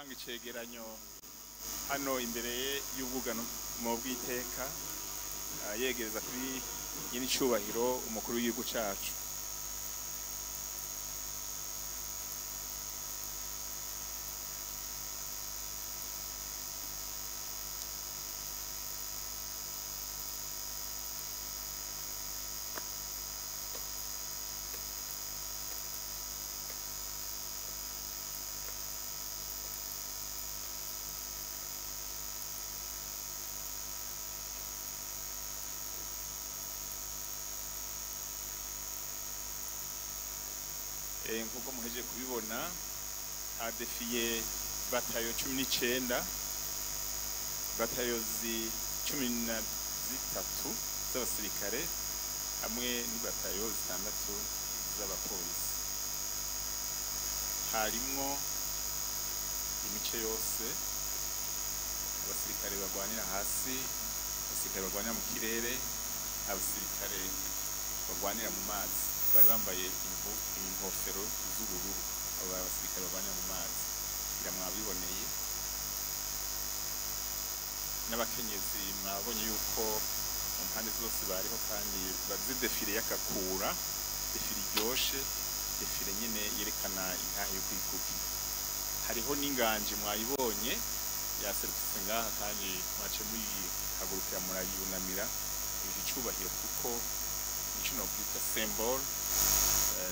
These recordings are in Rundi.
gutanga icegeranyo hano imbere y'ubwugano mu bw'iteka yegereza kuri nyir'icubahiro umukuru w'igihugu cacu. Nkuko muheje kubibona hadefiye batayo 19 batayo 13 z'abasirikare hamwe n'ibatayo 6 z'abapolisi. Harimwo imice yose, abasirikare bagwanira hasi, abasirikare bagwanira mu kirere, abasirikare bagwanira mu mazi. Bari bambaye inkofero z'ubururu, abo basirikare bagwanira mu mazi kugira mwabiboneye. N'abakenyezi mwabonye yuko mu mpande zose bariho kandi bazidefire y'akakura, defire iryoshe, defire nyine yerekana intahe yo kwikukira. Hariho n'inganje mwayibonye yaserutse ngaha kandi mwace muyihagurukira murayunamira icubahiro kuko nico kwita symbole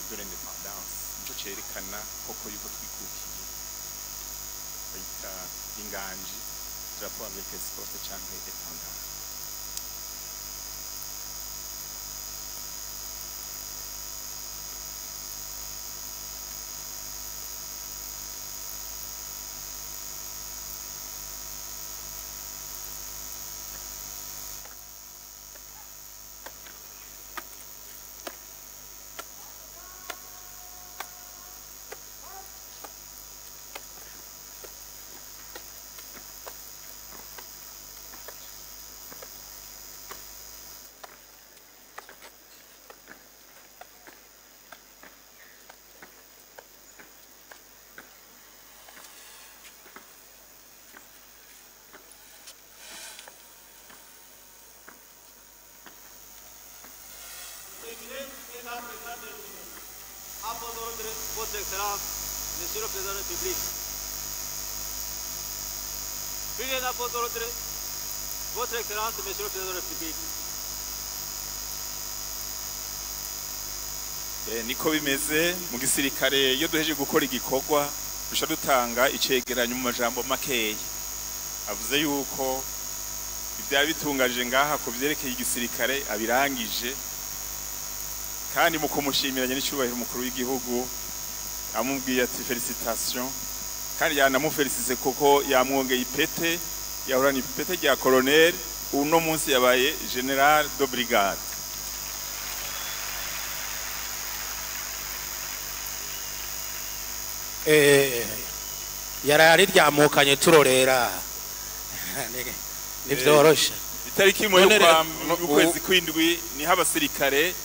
de l'indépendance, nico cerekana koko yuko twikukiye. Bayita inganje drapeau avec escorte canke étendard. Votre Excellence, Monsieur le Président de la République. Priez à votre ordre, Votre Excellence, Monsieur le Président de la République. Niko bimeze mu gisirikare iyo duheje gukora igikorwa dusha dutanga icegeranyo mu majambo makeyi. Avuze yuko ibya bitungaje ngaha ku byerekeye igisirikare abirangije kandi mu kumushimira n'icubahiro umukuru w'igihugu amubwiye ati felicitation kandi yanamufelicise kuko yamwongeye ipete, yahorana ipete rya colonel, uno munsi yabaye general de brigade. Yarari ryamukanye turorera nivyorosha. Itariki mu kwezi kwindwi niho abasirikare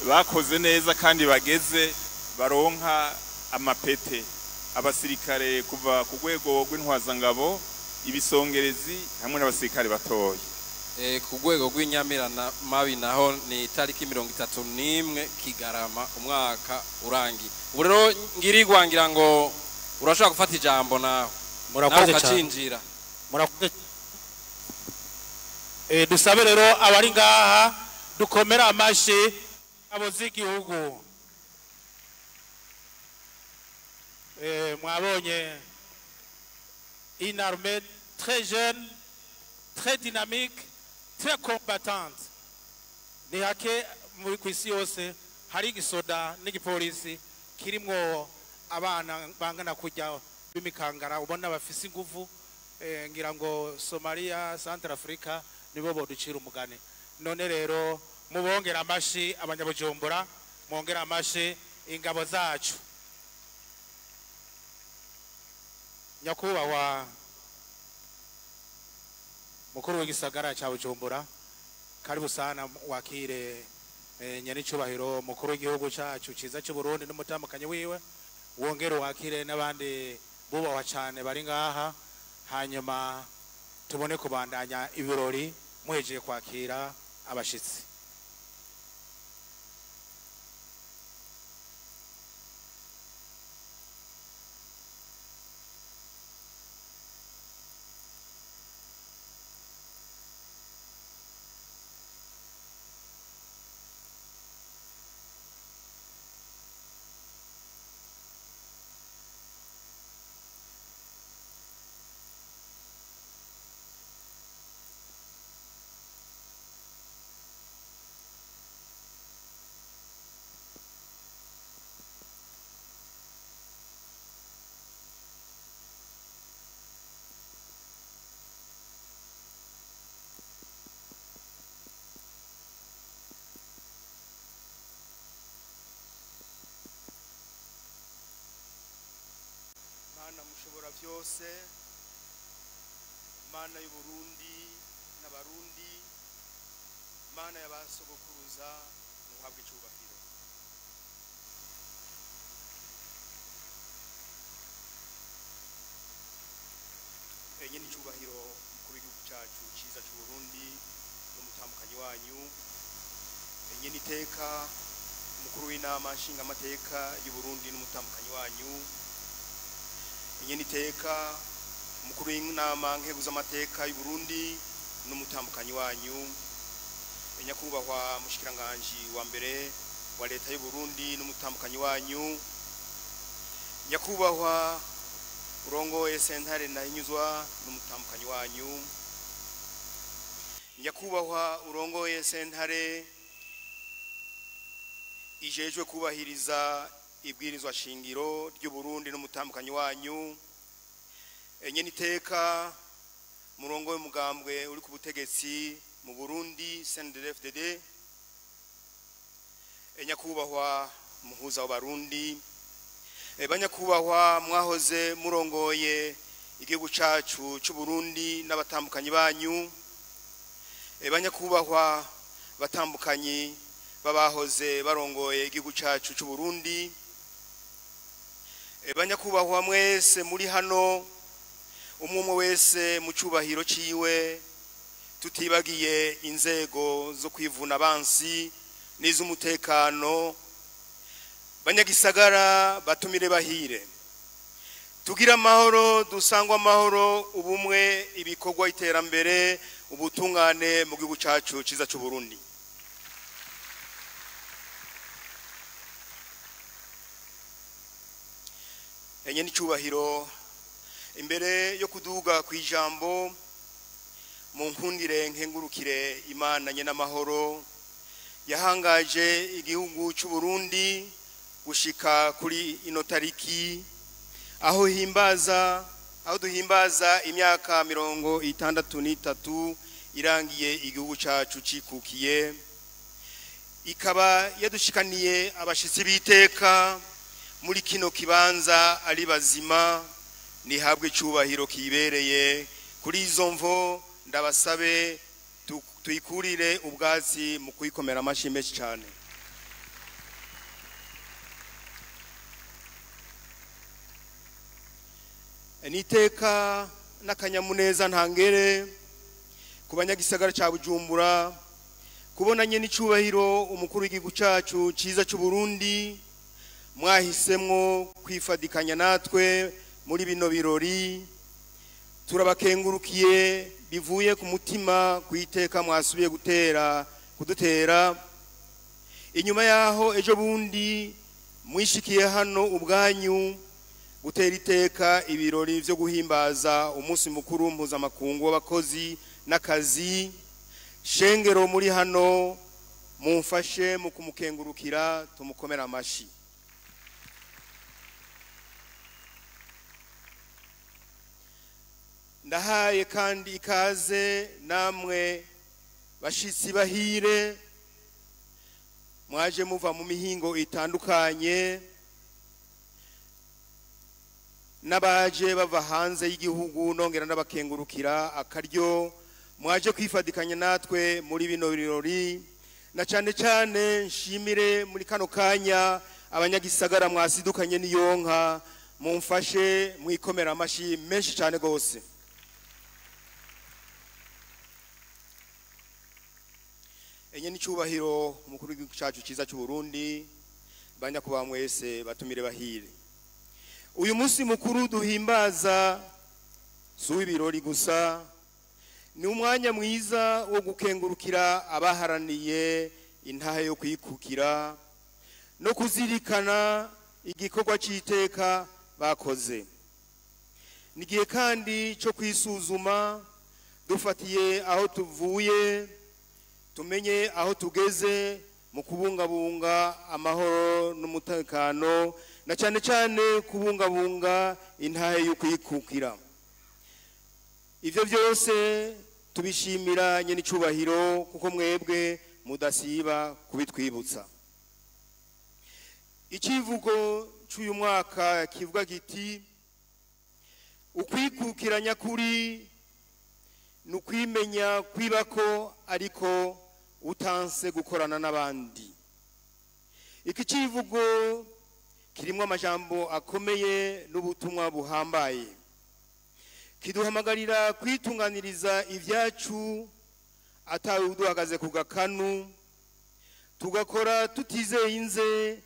bakoze neza kandi bageze baronka amapete. Abasirikare kuva ku rwego rw'intwazangabo, ibisongerezi hamwe n'abasirikare batoye. Ku rwego rw'inyamirana mabi naho ni itariki 31 Kigarama umwaka urangi. Ubu rero ngirigwa ngira ngo urashaka gufata ijambo nawe. Murakoze cyane. Murakoze. Dusabe rero abari ngaha dukomera amashi abo z'igihugu. Mwabonye une armée très jeune, très dynamique, très combattante. Ni hake muri kwisi yose hari igisoda n'igipolisi kirimwo abana bangana kujya bimikangara ubona bafise inguvu. Ngira ngo Somalia, Central Africa nibo boducira umugane. None rero mubongera amashi abanyabujumbura, mwongera amashi ingabo zacu. Nyakubahwa mukuru w'igisagara cya Bujumbura, karibu sana wakire nyir'icubahiro mukuru w'igihugu cyacu ciza cy'u Burundi n'umutambukanyi wiwe, wongere wakire n'abandi bubahwa cyane bari ngaha hanyuma tubone kubandanya ibirori muhejeje kwakira abashitsi. Mana mushobora vyose, Mana y'u Burundi n'abarundi, Mana y'abasogokuruza, muhabwe icubahiro. Enye n'icubahiro mukuru w'igihugu cacu ciza c'u Burundi n'umutambukanyi wanyu, enye n'iteka umukuru w'inama nshingamateka y'u Burundi n'umutambukanyi wanyu, inyeni teka umukuru w'inama nkeguzamateka y'u Burundi n'umutambukanyi wanyu, nyakubahwa mushikiranganje wa mbere wa leta y'u Burundi n'umutambukanyi wanyu, nyakubahwa urongoye sentare nahinyuzwa n'umutambukanyi wanyu, nyakubahwa urongoye sentare ijejwe kubahiriza ibwirizwa shingiro ry'u Burundi n'umutambukanyi wanyu, enye niteka murongo w'umugambwe uri ku butegetsi mu Burundi CNDD-FDD, nyakubahwa muhuza w'abarundi, banyakubahwa mwahoze murongoye igihugu cacu c'u Burundi n'abatambukanyi banyu, banyakubahwa batambukanyi babahoze barongoye igihugu cacu c'u Burundi, banyakubahwa mwese muri hano, umwe wese mu cubahiro ciwe, tutibagiye inzego zo kwivuna abansi n'iz'umutekano, banyagisagara batumire bahire, tugira amahoro, dusangwa amahoro, ubumwe, ibikorwa, iterambere, ubutungane mu gihugu cacu ciza c'u Burundi. Enye n'icubahiro, imbere yo kuduga kwijambo, mu nkundire nkengurukire Imana nyene amahoro yahangaje igihugu c'u Burundi gushika kuri ino tariki, aho duhimbaza imyaka 63 irangiye igihugu cacu cikukiye, ikaba yadushikaniye abashitsi biteka muri kino kibanza ari bazima, nihabwe icubahiro kibereye. Kuri izo mvo ndabasabe tuyikurire ubwatsi mu kuyikomera amashi menshi cyane. Niteka n'akanyamuneza ntangere ku banyagisagara ca Bujumbura kubonanye n'icubahiro umukuru w'igihugu cacu ciza c'u Burundi, mwahisemwo kwifadikanya natwe muri bino birori. Turabakengurukiye bivuye ku mutima kwiteka mwasubiye kudutera. Inyuma yaho ejo bundi mwishikiye hano ubwanyu gutera iteka ibirori vyo guhimbaza umunsi mukuru mpuzamakungu w'abakozi n'akazi. Shengero muri hano mumfashe mu kumukengurukira, tumukomera amashi. Ndahaye kandi ikaze namwe bashitsi bahire mwaje muva mu mihingo itandukanye, n'abaje bava hanze y'igihugu, nongera n'abakengurukira akaryo mwaje kwifadikanya natwe muri bino birori. Na cyane cyane nshimire muri kano kanya abanyagisagara mwasidukanye n'iyonka mumfashe mwikomera amashi menshi cyane gose. Enye n'icubahiro umukuru w'igihugu cyacu cyiza cy'u Burundi, banyakubaha mwese batumire bahire. Uyu munsi mukuru duhimbaza suwi birori gusa, ni umwanya mwiza wo gukengurukira abaharaniye intahe yo kwikukira no kuzirikana igikorwa cy'iteka bakoze. Nigiye kandi cyo kwisuzuma dufatiye aho tuvuye, tumenye aho tugeze mu kubungabunga amahoro n'umutekano, na cyane cyane kubungabunga intahe yo kwikukira. Ivyo byose tubishimira nyene icubahiro kuko mwebwe mudasiba kubitwibutsa. Ikivugo cy'uyu mwaka kivuga giti ukwikukira nyakuri nukwimenya kwibako ariko utanse gukorana n'abandi. Iki kivugo kirimo amajambo akomeye n'ubutumwa buhambaye, kiduhamagarira kwitunganiriza ivyacu atawe uduhagaze ku gakanu, tugakora tutizeye inze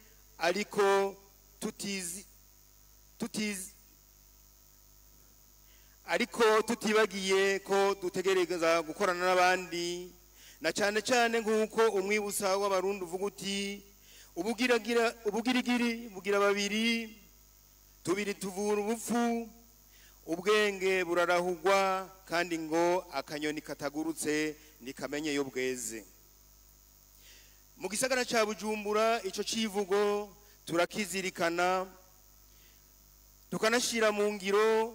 ariko tutibagiye ko dutegereza gukorana n'abandi, na cyane cyane nk'uko umwibutsa w'abarundi uvuga uti ubugirigiri bugira babiri, tubiri tuvura ubupfu, ubwenge burarahugwa kandi ngo akanyoni katagurutse nikamenye yo bweze. Mu gisagara ca Bujumbura ico civugo turakizirikana tukanashira mu ngiro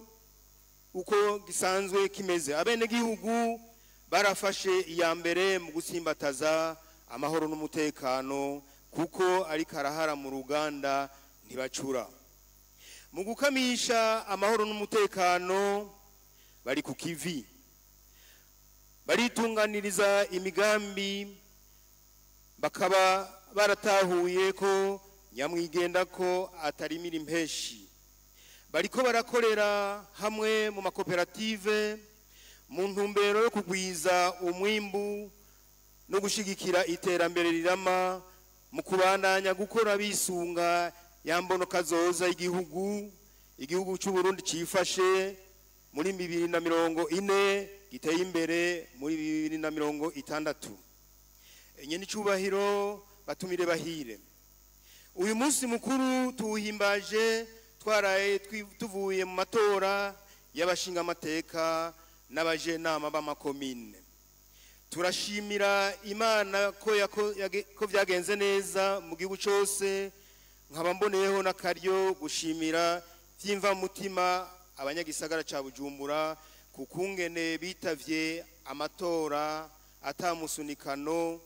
uko gisanzwe kimeze. Abene gihugu barafashe iya mbere mu gusimbataza amahoro n'umutekano kuko ari karahara mu ruganda ntibacura. Mu gukamisha amahoro n'umutekano bari ku kivi, baritunganiriza imigambi, bakaba baratahuye ko nyamwigenda ko atarimira impeshi. Bariko barakorera hamwe mu makoperative mu ntumbero yo kugwiza umwimbu no gushigikira iterambere rirama, mu kubandanya gukora bisunga yambono kazoza igihugu cy'u Burundi cifashe muri 2040 giteye imbere muri 2060. Enye n'icubahiro batumire bahire. Uyu munsi mukuru tuwuhimbaje twaraye tuvuye mu matora y'abashinga amateka n'abajenama b'amakomine. Turashimira Imana ko byagenze neza mu gihugu cyose, nkaba mboneyeho n'akaryo gushimira vyimva mutima abanyagisagara ca Bujumbura kukungene bitavye amatora atamusunikano,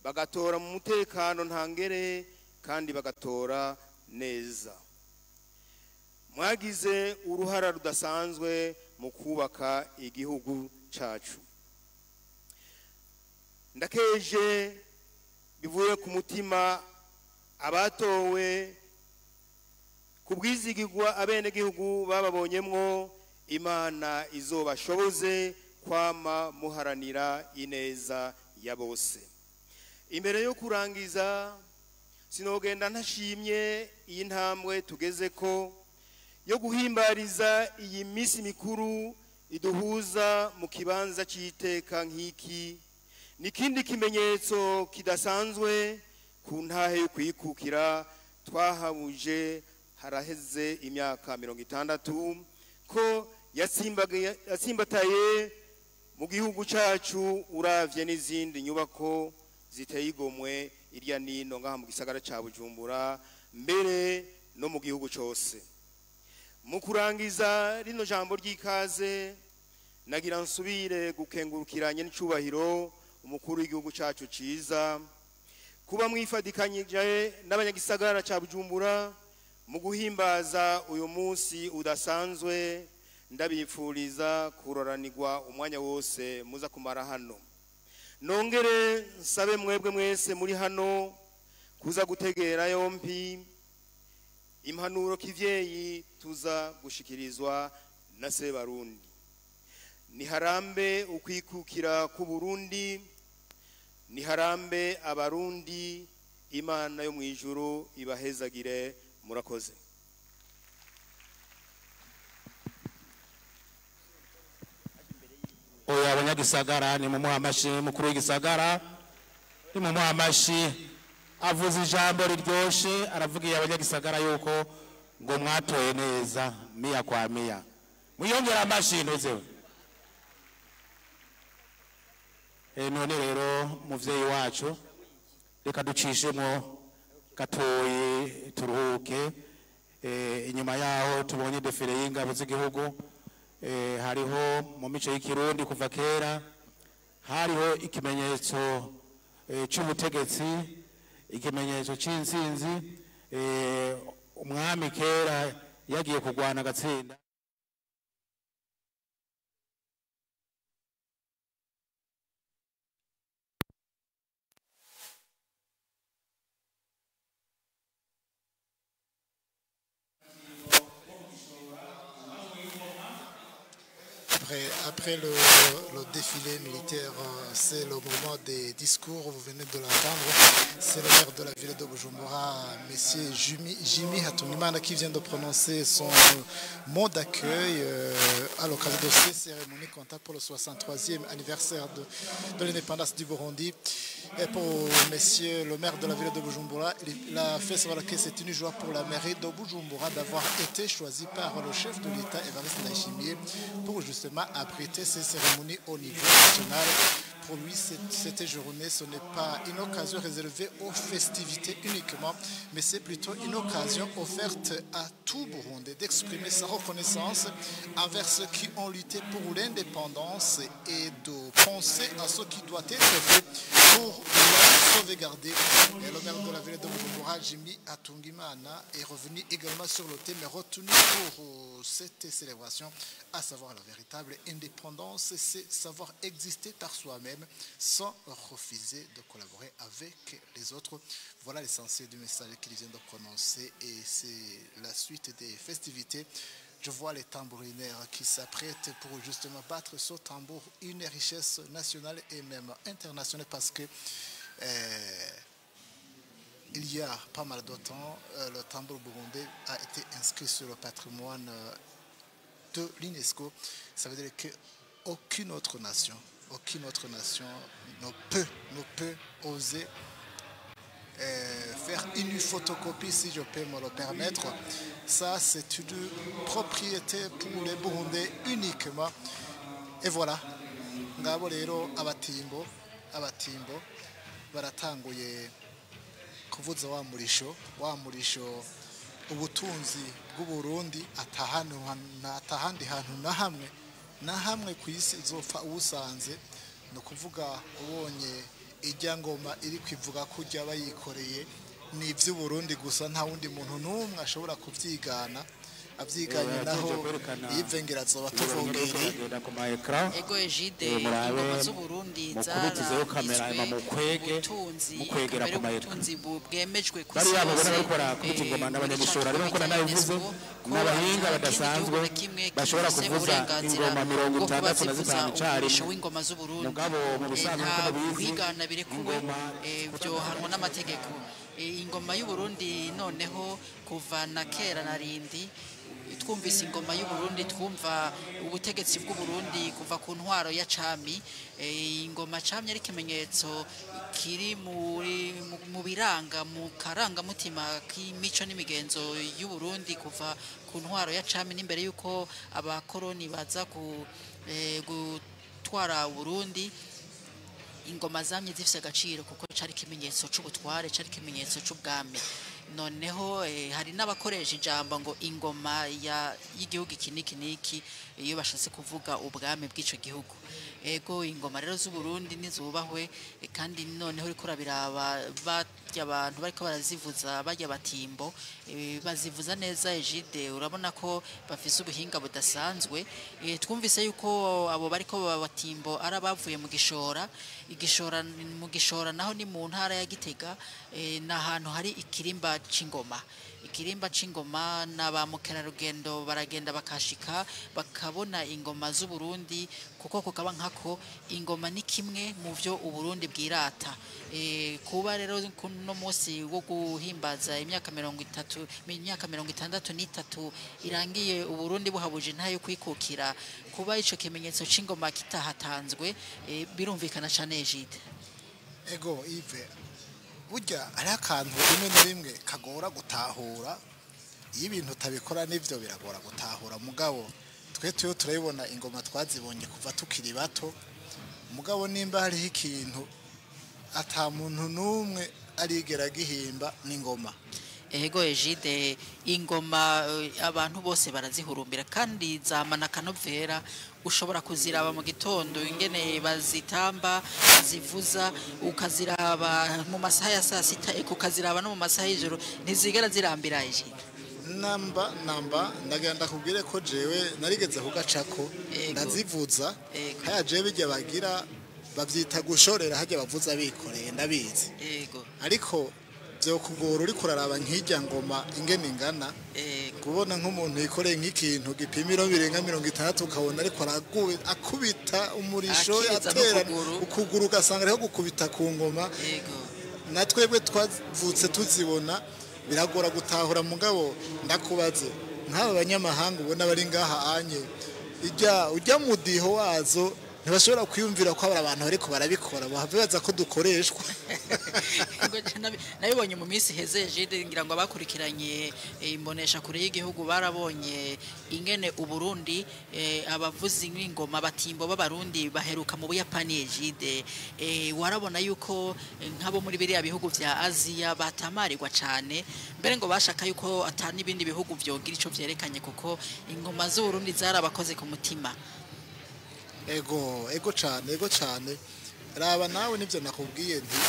bagatora mu mutekano ntangere kandi bagatora neza. Mwagize uruhara rudasanzwe mu kubaka igihugu cacu. Ndakeje bivuye ku mutima abatowe kubwizigirwa abene gihugu bababonyemwo, Imana izobashoboze kwama muharanira ineza ya bose. Imbere yo kurangiza sinogenda ntashimye iyi ntambwe tugeze ko yo guhimbariza iyi misi mikuru iduhuza mu kibanza cy'iteka nk'iki. Nikindi kimenyetso kidasanzwe ku ntahe yo kwikukira twahabuje haraheze imyaka 60 ko yatsimbataye mu gihugu cacu, uravye n'izindi nyubako ziteye igomwe irya nino ngaha mu gisagara ca Bujumbura mbere no mu gihugu cyose. Mu kurangiza rino jambo ry'ikaze nagira nsubire gukengurukiranye n'icubahiro umukuru w'igihugu cacu ciza kuba mwifadikanyije n'abanyagisagara ca Bujumbura mu guhimbaza uyu munsi udasanzwe. Ndabifuriza kuroranirwa umwanya wose muza kumara hano. Nongere nsabe mwebwe mwese muri hano kuza gutegera yompi impanuro kivyeyi tuza gushikirizwa na Sebarundi. Niharambe ukwikukira ku Burundi, niharambe abarundi, Imana yo mwijuru ibahezagire, murakoze. Oya abanyagisagara ni mumuha amashi, mukuru w'igisagara ni mumuha amashi, avuze ijambo riryoshe, aravugiye abanyagisagara yuko ngo mwatoye neza mia kwa mia. Muyongera amashi ntuzewe. None rero muvyeyi wacu reka ducishemo gatoyi turuhuke. Inyuma yaho tubonye defile y'ingabo z'igihugu. Hariho mu mico y'ikirundi kuva kera hariho ikimenyetso cy'ubutegetsi, ikimenyetso cy'insinzi. Umwami kera yagiye kugwana agatsinda. Après le défilé militaire, c'est le moment des discours, vous venez de l'entendre. C'est le maire de la ville de Bujumbura, monsieur Jimmy Hatunimana, qui vient de prononcer son mot d'accueil à l'occasion de cette cérémonie comptable pour le 63e anniversaire de l'indépendance du Burundi. Et pour monsieur le maire de la ville de Bujumbura, il a fait savoir que c'est une joie pour la mairie de Bujumbura d'avoir été choisi par le chef de l'État, Evariste Ndayishimiye, pour justement abriter ces cérémonies au niveau national. Pour lui, cette journée, ce n'est pas une occasion réservée aux festivités uniquement, mais c'est plutôt une occasion offerte à tout Burundi d'exprimer sa reconnaissance envers ceux qui ont lutté pour l'indépendance et de penser à ce qui doit être fait pour la sauvegarder. Et le maire de la ville de Bujumbura, Jimmy Hatungimana, est revenu également sur le thème retenu pour cette célébration, à savoir la véritable indépendance, c'est savoir exister par soi-même sans refuser de collaborer avec les autres. Voilà l'essentiel du message qu'il vient de prononcer et c'est la suite des festivités. Je vois les tambourinaires qui s'apprêtent pour justement battre ce tambour, une richesse nationale et même internationale parce que il y a pas mal de temps, le tambour burundais a été inscrit sur le patrimoine de l'UNESCO. Ça veut dire qu'aucune autre nation ne peut oser faire une photocopie, si je peux me le permettre. Ça, c'est une propriété pour les Burundais uniquement. Et voilà. Ngabo rero abatimbo baratanguye kuvuza wa murisho ubutunzi bw'Uburundi atahandi hantu na hamwe ku isi zopfa ubusanze. No kuvuga ubonye ijya ngoma iri kwivuga kujya bayikoreye ni iby'Uburundi gusa, nta wundi muntu n'umwe ashobora kubyigana. Abyiganye naho yivengera azoba tuvongere. Ego Ejide, ingoma z'Uburundi zara kamera mukwege mukwegera ku ubutunzi bwemejwe ku isi yose. Ingoma n'abanyagishora rero ko nabivuze n'abahinga badasanzwe bashobora kuvuza ingoma 65 cyari w'ingoma z'Uburundi. Mugabo mu busanzwe ko kwigana birekuwe byo harimo n'amategeko. Ingoma y'Uburundi noneho kuva na kera narindi twumvise ingoma y'Uburundi, twumva ubutegetsi bw'Uburundi kuva ku ntwaro ya cami. Ingoma cami ari kimenyetso kiri mu biranga mu karangamutima k'imico n'imigenzo y'Uburundi kuva ku ntwaro ya cami n'imbere yuko abakoroni baza gutwara Burundi. Ingoma zamye zifise agaciro kuko cari kimenyetso c'ubutware, cari kimenyetso c'ubwami. Noneho hari n'abakoresha ijambo ngo ingoma y'igihugu iki niki iyo bashatse kuvuga ubwami bw'ico gihugu. ego ingoma rero z'uburundi nizubahwe kandi noneho uriko urabiraba barya abantu bariko barazivuza barya batimbo bazivuza neza Egide urabona ko bafise ubuhinga budasanzwe twumvise yuko abo bariko batimbo ara bavuye mu gishora mu gishora naho ni mu ntara ya Gitega n'ahantu hari ikirimba c'ingoma na ba mukerarugendo baragenda bakashika bakabona ingoma z'uburundi kuko kukaba nkako ingoma ni kimwe mu vyo uburundi bwirata kuba rero no munsi wo guhimbaza imyaka 63 irangiye uburundi buhabuje ntayo kwikukira kuba ico kimenyetso c'ingoma kitahatanzwe birumvikana cane Egide ego Yves burya ari akantu rimwe na rimwe kagora gutahura iyo ibintu utabikora n'ivyo biragora gutahura mugabo twe turabibona ingoma twazibonye kuva tukiri bato mugabo nimba hariho ikintu ata muntu n'umwe arigera gihimba n'ingoma ego Egide ingoma abantu bose barazihurumbira kandi zamana kanovera ushobora kuziraba mu gitondo ingene bazitamba zivuza ukaziraba mu masaha ya saa sita ukaziraba no mu masaha y'ijoro ntizigera zirambira Egide namba ndagenda kubwire ko jewe narigeze kugacako ndazivuza haya jewe bijya bagira bavyita gushorera hajya bavuza bikoreye ndabizi ariko byo kugora uri kuraraba nk'ijya ngoma ingene ingana kubona nk'umuntu yikoreye nk'ikintu gipimiro birenga 60 ukabona ariko akubita umurisho yatera ukuguru ugasanga ariho gukubita ku ngoma natwebwe twavutse tuzibona biragora gutahura mugabo ndakubaze nk'aba banyamahanga ubona bari ngaha anye ujya mudiho wazo ntibashobora kwiyumvira ko abantu bariko barabikora bahabibaza ko dukoreshwa nabibonye mu minsi heze Egide ngira ngo abakurikiranye imbonesha kure y'igihugu barabonye ingene uburundi abavuzi n'ingoma batimbo b'abarundi baheruka mu Buyapani Egide warabona yuko nk'abo muri biriya bihugu vya Aziya batamarirwa cane mbere ngo bashaka yuko atani ibindi bihugu vyogira ico vyerekanye kuko ingoma z'uburundi zarabakoze ku mutima ego cyane raba nawe nibyo nakubwiye nti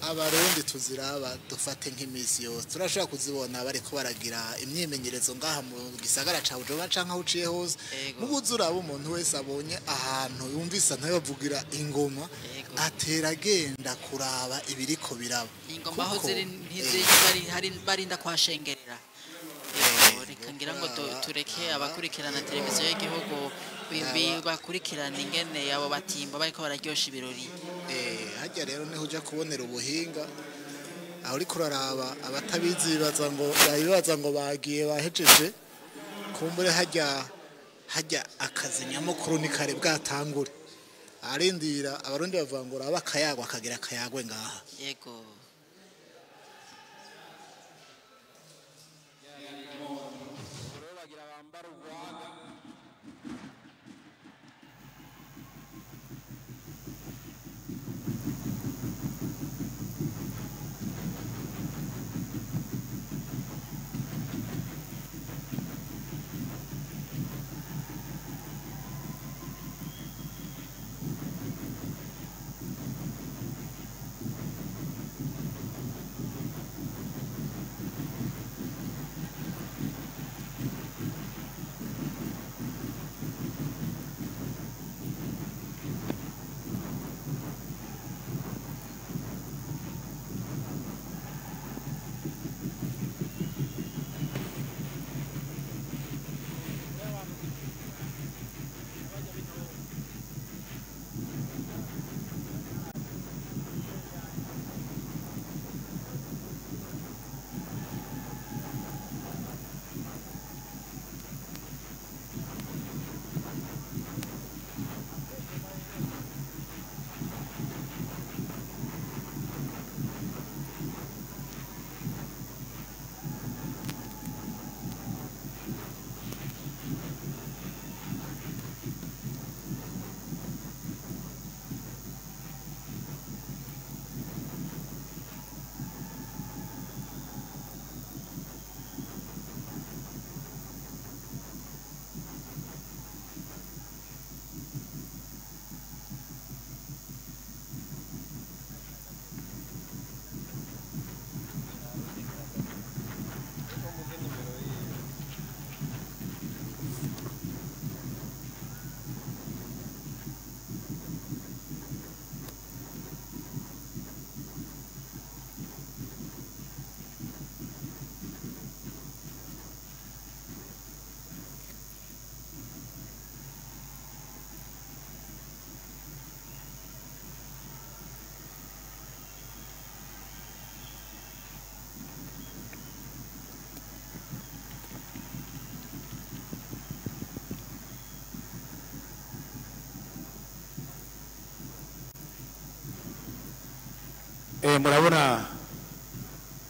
abarundi tuziraba dufate nk'imisi yose turashobora kuzibona bariko baragira imyimenyerezo ngaha mu gisagara ca Bujumbura canke aho uciye hose mubuze uraba umuntu wese abonye ahantu yumvisa ntayo bavugira ingoma atera agenda kuraba ibiriko biraba ingoma aho ziri ntiziri barinda kwashengerera reka ngira ngo tureke abakurikirana televiziyo y'igihugu bakurikirana ingene abo batimba bariko bararyosha ibirori hajya rero niho uja kubonera ubuhinga aho uri kuraraba abatabizi bibaza ngo bagiye bahejeje kumbure hajya akazi nyamukuru ni kare bwatangure arindira abarundi bavangura abakayagwa akagira akayagwe ngaha yego murabona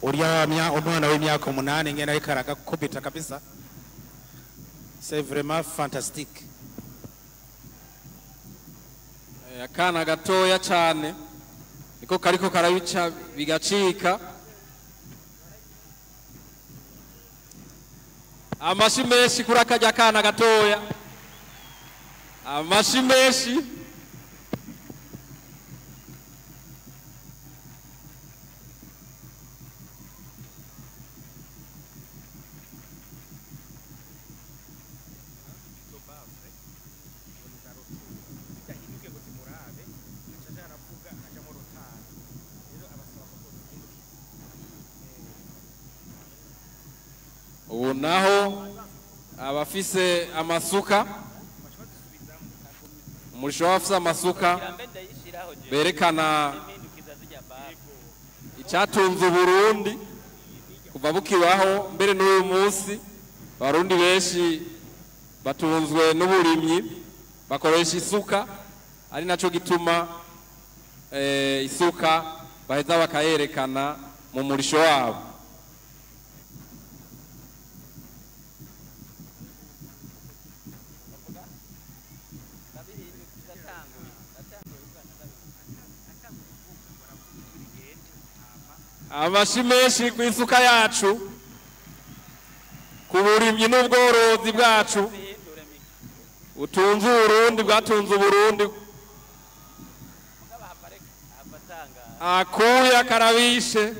urya umwana w'imyaka 8 ngena ariko aragakubita kabisa. C'est vraiment fantastique. Akana gatoya cyane niko kariko karabica bigacika. Amashi menshi kuri akajya akana gatoya. Amashi menshi. Ubu naho abafise amasuka umurisho wafise amasuka berekana icyatunze Burundi kuva bukibaho mbere n'uyu munsi. Barundi benshi batunzwe n'uburimyi bakoresha isuka, ari naco gituma isuka baheza bakayerekana mu murisho wabo. Amashi menshi ku isuka yacu, ku burimyi n'ubworozi bwacu utunze Uburundi, bwatunze Uburundi. Akuya karabishe.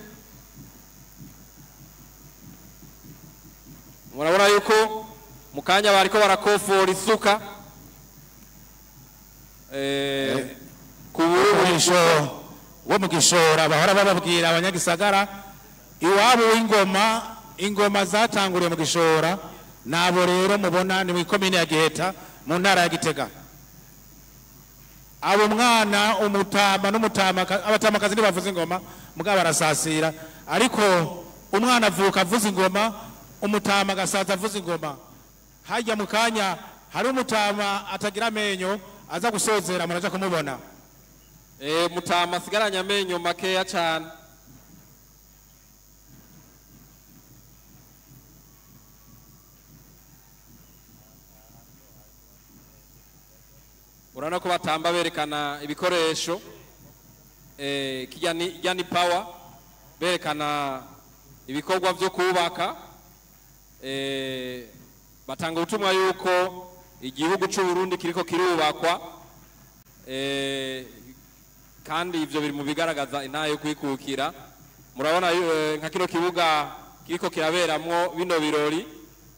Murabona yuko mukanya bariko barakofora isuka ku burisho wo mu Gishora bahora bababwira abanyagisagara iwabo w'ingoma, ingoma zatanguriye mu Gishora. Nabo rero mubona ni wikomine ya Giheta mu ntara ya Gitega. Abo mwana umutama n'umutama abatamakazi ntibavuza ingoma mugabo barasasira, ariko umwana avuka avuza ingoma, umutama agasaza avuza ingoma. Hajya mu kanya hari umutama atagira amenyo aza gusozera muraja kumubona. Mutama asigaranye amenyo makeya cyane. Urana ko batamba berekana ibikoresho kijya ni power, berekana ibikorwa byo kubaka. Batanga ubutumwa yuko igihugu cy'u Burundi kiriko kirubakwa, kandi ivyo biri mu bigaragaza intara yo kwikukira. Murabona nka kino kibuga kiriko kiraberamwo bino birori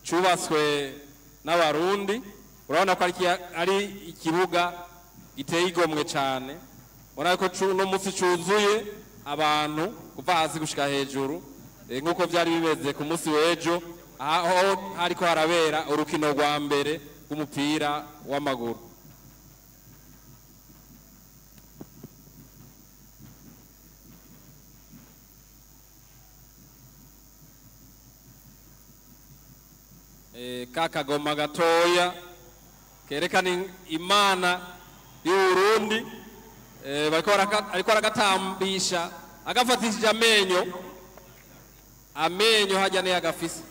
cyubatswe n'abarundi. Urabona ko ari ikibuga giteye igomwe cyane. Urabona ko no munsi cyuzuye abantu kuva hasi gushika hejuru, nkuko byari bimeze ku munsi w'ejo aho hariko harabera urukino rwa mbere rw'umupira w'amaguru. Kakagoma gatoya kerekana imana y'Uburundi, ariko aragatambisha agafatishije amenyo hajya ne agafise.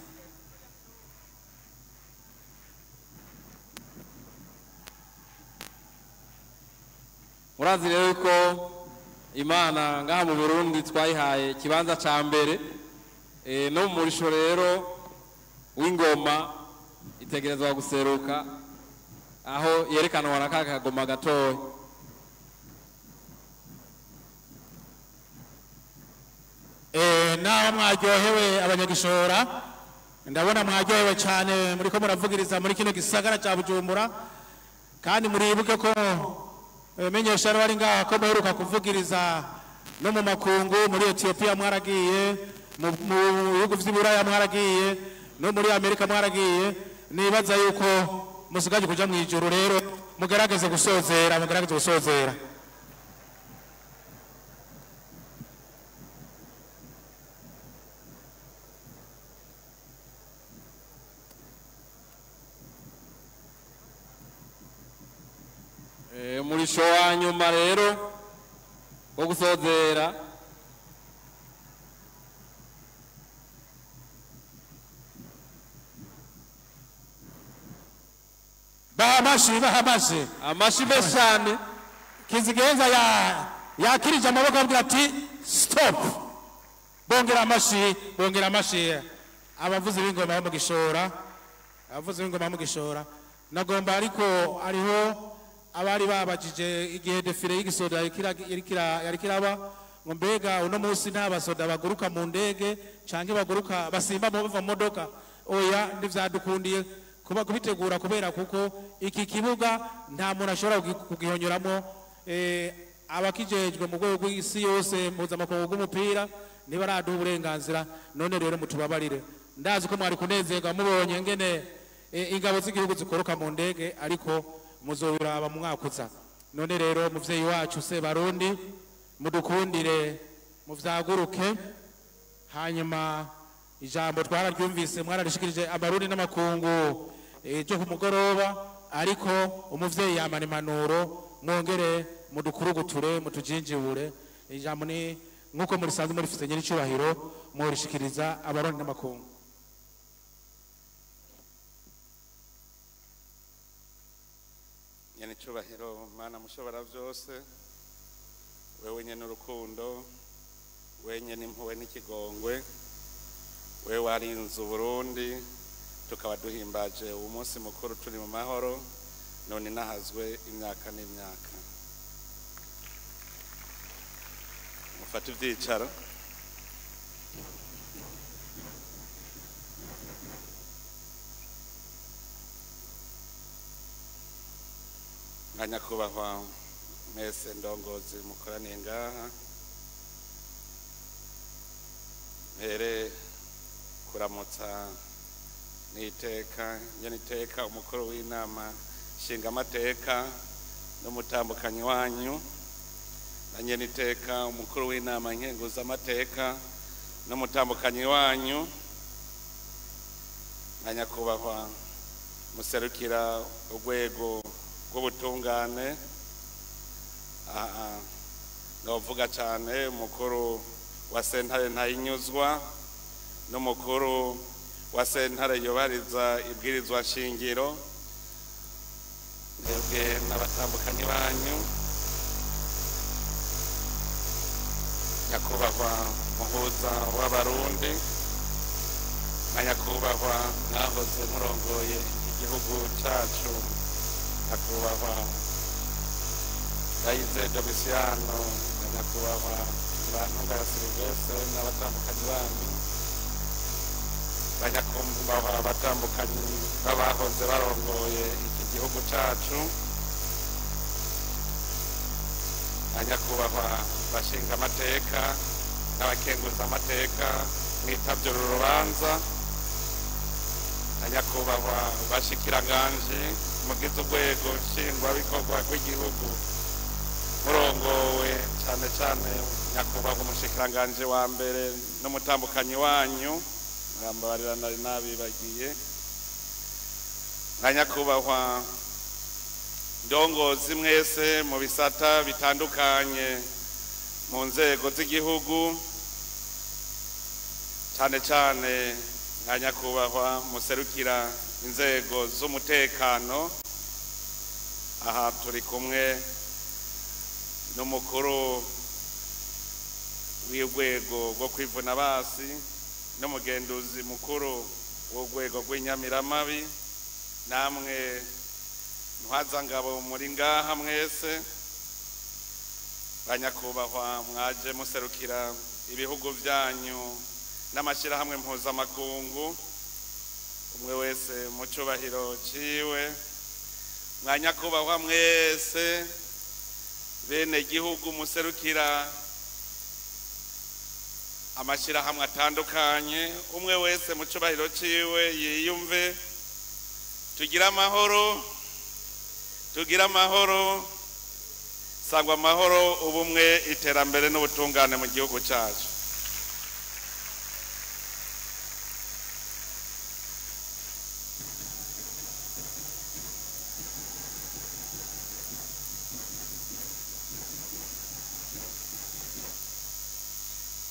Murazi rero ko imana ngaha mu Burundi twayihaye kibanza ca mbere, no mu murisho rero w'ingoma itegerezwa guseruka aho yerekanwa na kakagoma gatoya. Naho mwaryohewe abanyagishora, ndabona mwaryohewe cyane muriko muravugiriza muri kino gisagara cya Bujumbura, kandi muribuke ko menyesha bari ngaha ko muheruka kuvugiriza no mu makungu. Muri Ethiopia mwaragiye, mu bihugu vy'Iburaya mwaragiye, no muri Amerika mwaragiye. Nibaza yuko musigaje kuja mu ijuru, rero mugerageze gusozera. Murisho wa nyuma rero wo gusozera bahamashi amashi beshane Kizigenza yakirije amaboko avuga ati stop bongera amashi abavuzi b'ingoma mu gishora nagomba ariko ariho abari babajije igihe defile y'igisoda yari kiraba ngo mbega uno munsi nta basoda baguruka mu ndege canke baguruka basimba mu bava mu modoka oya ndivyadukundiye kuba kubitegura kubera kuko iki kibuga nta muntu ashobora kugihonyoramo abakijejwe mu rwego rw'isi yose mpuzamakungu bw'umupira ntibaraduha uburenganzira none rero mutubabarire ndazi ko mwari kunezerwa mubonye ngene ingabo z'igihugu zikoroka mu ndege ariko muzobiraba mu mwakuza none rero muvyeyi wacu se barundi mudukundire muvyaguruke hanyuma ijambo twararyumvise mwararishikirije abarundi n'amakungu cyo ku mugoroba ariko umuvyeyi yamana impanuro mwongere mudukuruguture mutujinjibure ijambo ni nkuko muri sanzwe muri fise nyiricubahiro murishikiriza abarundi n'amakungu nyiricubahiro mana mushobora vyose wewe nyene urukundo wenye n'impuhwe n'ikigongwe wewe warinze Burundi tukaba duhimbaje uwo munsi mukuru turi mu mahoro none nahazwe imyaka n'imyaka mufate ivyicaro nyakubahwa mwese ndongozi mukoraniye ngaha mbere kuramutsa niteka umukuru w'inama nshingamateka n'umutambukanyi wanyu na nyeniteka umukuru w'inama nkenguzamateka n'umutambukanyi wanyu na nyakubahwa muserukira urwego rw'ubutungane ndavuga cyane umukuru wa sentare ntayinyuzwa n'umukuru wa sentare yubahiriza ibwirizwa shingiro mwebwe n'abatambukanyi banyu nyakubahwa muhuza w'abarundi na nyakubahwa mwahoze murongoye igihugu cyacu nyakubahwa Rayize Domisiano na nyakubahwa Bantunga ya Silvestre n'abatambukanyi banyu banyakumbaho abatambukanyi babahoze barongoye iki gihugu cyacu nyakubahwa bashinga amateka n'abakenguza amateka mwitavye uru rubanza nyakubahwa bashikiranganje mugize urwego nshingwabikorwa rw'igihugu murongowe cyane cyane nyakubahwa umushikiranganje wa mbere n'umutambukanyi wanyu mwarambabarira nari nabibagiye nyakubahwa ndongozi mwese mu bisata bitandukanye mu nzego z'igihugu cyane cyane nka nyakubahwa muserukira inzego z'umutekano aha turi kumwe n'umukuru w'urwego rwo kwivuna basi n'umugenduzi mukuru w'urwego rw'inyamiramabi namwe ntwazangabo muri ngaha mwese banyakubahwa mwaje muserukira ibihugu byanyu n'amashyirahamwe mpuzamakungu umwe wese mu cyubahiro ciwe mwanyakubahwa mwese bene gihugu muserukira amashyirahamwe atandukanye umwe wese mu cyubahiro ciwe yiyumve tugira amahoro sangwa amahoro ubumwe iterambere n'ubutungane mu gihugu cyacu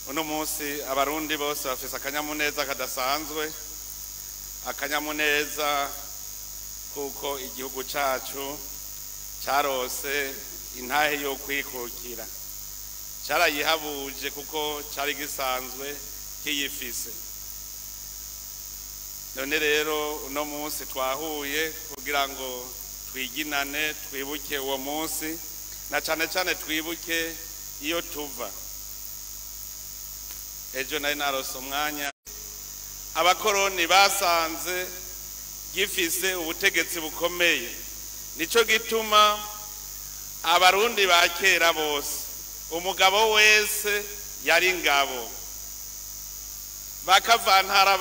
uno munsi abarundi bose bafise akanyamuneza kadasanzwe akanyamuneza kuko igihugu cacu carose intahe yo kwikukira carayihabuje kuko cari gisanzwe kiyifise. None rero uno munsi twahuye kugira ngo twiginane twibuke uwo munsi na cane cane twibuke iyo tuva. Ejo nari narose umwanya abakoroni basanze gifise ubutegetsi bukomeye, nico gituma abarundi ba kera bose umugabo wese yari ingabo bakavantara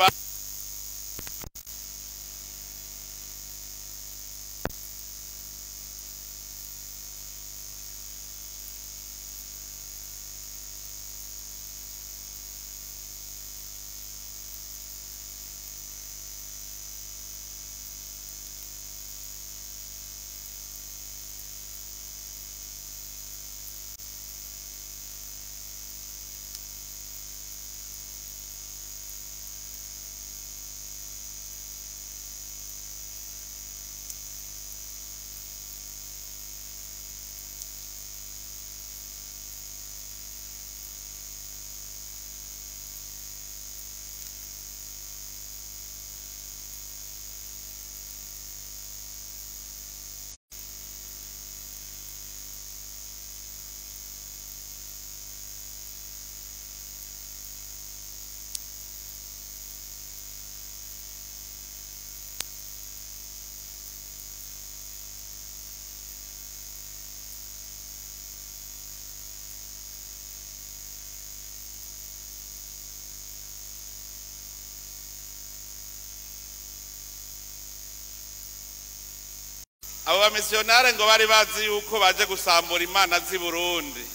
abo bamisiyonare ngo bari bazi yuko baje gusambura imana z'i Burundi,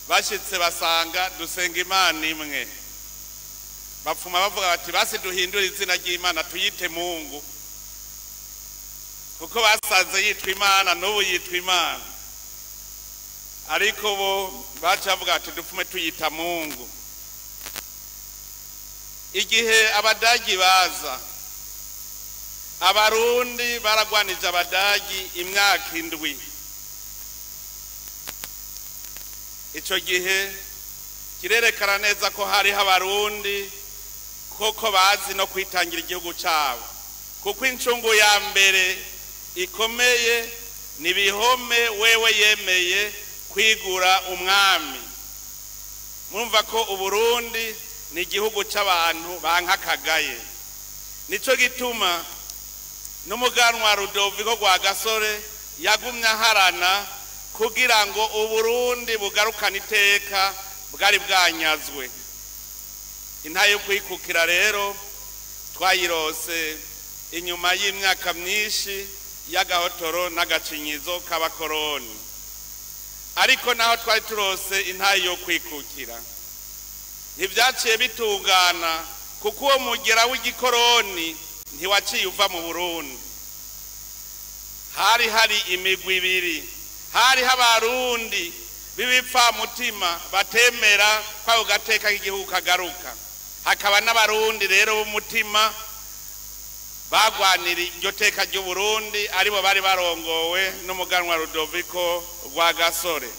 bashitse basanga dusenga imana imwe, bapfuma bavuga bati basi duhindure izina ry'Imana tuyite Mungu, kuko basanze yitwa Imana n'ubu yitwa Imana, ariko bo baca bavuga ati dupfume tuyita Mungu. Igihe abadagi baza, abarundi baragwanije abadagi imyaka 7. Ico gihe kirerekana neza ko hari abarundi koko bazi no kwitangira igihugu cyabo, kuko incungu ya mbere ikomeye ni bihome wewe yemeye kwigura umwami. Murumva ko Uburundi ni igihugu cy'abantu bankakagaye, nico gituma n'umuganwa Rudoviko Rwagasore yagumye aharana kugira ngo Uburundi bugarukane iteka bwari bwanyazwe. Intayo kwikukira rero twayirose inyuma y'imyaka myinshi y'agahotoro n'agacinyizo k'abakoroni, ariko naho twari turose intayo kwikukira ntibyaciye bitungana, kuko uwo mugera w'igikoroni ntiwaciye uva mu Burundi. Hari imigwi ibiri, hari abarundi b'ibipfa mutima batemera ko gateka k'igihugu kagaruka, hakaba n'abarundi rero b'umutima bagwanira iryo teka ry'u Burundi, aribo bari barongowe n'umuganwa Rudoviko Rwagasore.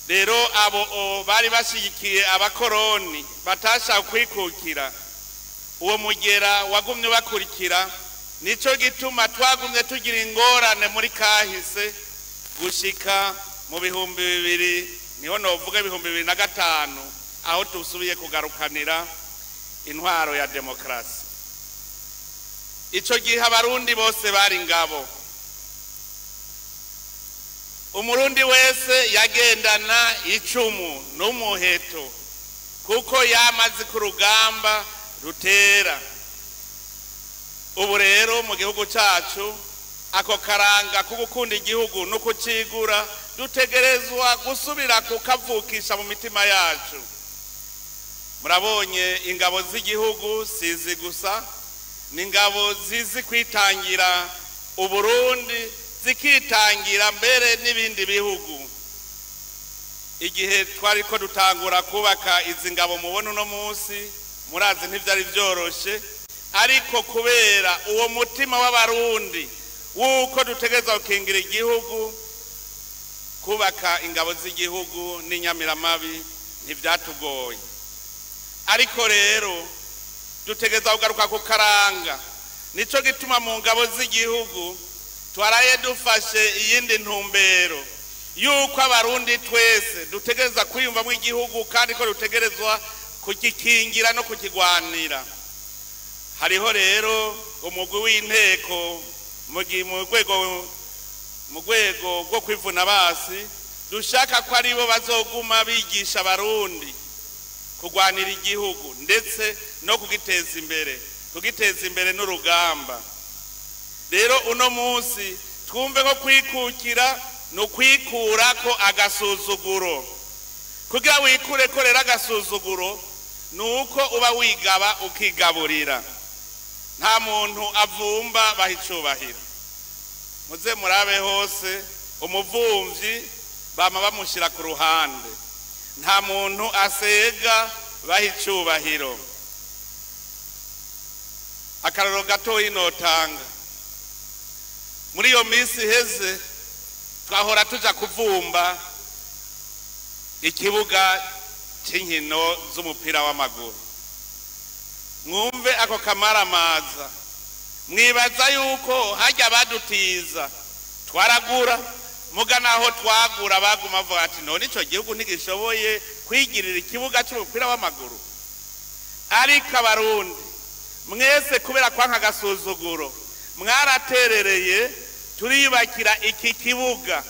Rero abo bari bashigikiye abakoroni batashaka kwikukira, uwo mugera wagumye bakurikira, nico gituma twagumye tugira ingorane muri kahise gushika mu 2000, niho novuga 2005, aho tusubiye kugarukanira intwaro ya demokrasi. Ico gihe abarundi bose bari ngabo, umurundi wese yagendana icumu n'umuheto, kuko yamaze ku rugamba rutera. Ubu rero mu gihugu cyacu ako karanga ko gukunda igihugu no kucigura dutegerezwa gusubira kukavukisha mu mitima yacu. Murabonye ingabo z'igihugu sizi gusa, ni ingabo zizi kwitangira Uburundi, zikitangira mbere n'ibindi bihugu. Igihe twari ko dutangura kubaka izi ngabo mubona uno munsi, murazi ntivyari byoroshe, ariko kubera uwo mutima w'abarundi wuko dutegereza gukingira igihugu kubaka ingabo z'igihugu n'inyamiramabi ntibyatugoye ariko rero dutegereza kugaruka ku karanga nico gituma mu ngabo z'igihugu twaraye dufashe iyindi ntumbero yuko abarundi twese dutegereza kwiyumvamo igihugu kandi ko dutegerezwa kugikingira no kukigwanira hariho rero umugwi w'inteko mu rwego rwo kwivuna basi dushaka ko aribo bazoguma bigisha abarundi kugwanira igihugu ndetse no kugiteza imbere n'urugamba rero uno munsi twumve ko kwikukira no kwikura ko agasuzuguro kugira wikure ko rero agasuzuguro nuko uba wigaba ukigaburira nta muntu avumba bahicubahira muze murabe hose umuvumvyi bama bamushira ku ruhande nta muntu asega bahicubahiro akararo gato inotanga muri iyo minsi heze twahora tuja kuvumba ikibuga c'inkino z'umupira w'amaguru mwumve ako kamaramaza mwibaza yuko hajya badutiza twaragura muga naho twagura baguma bavuga ati none ico gihugu ntigishoboye kwigirira ikibuga c'umupira w'amaguru ariko abarundi mwese kubera kwanka agasuzuguro mwaraterereye turiyubakira iki kibuga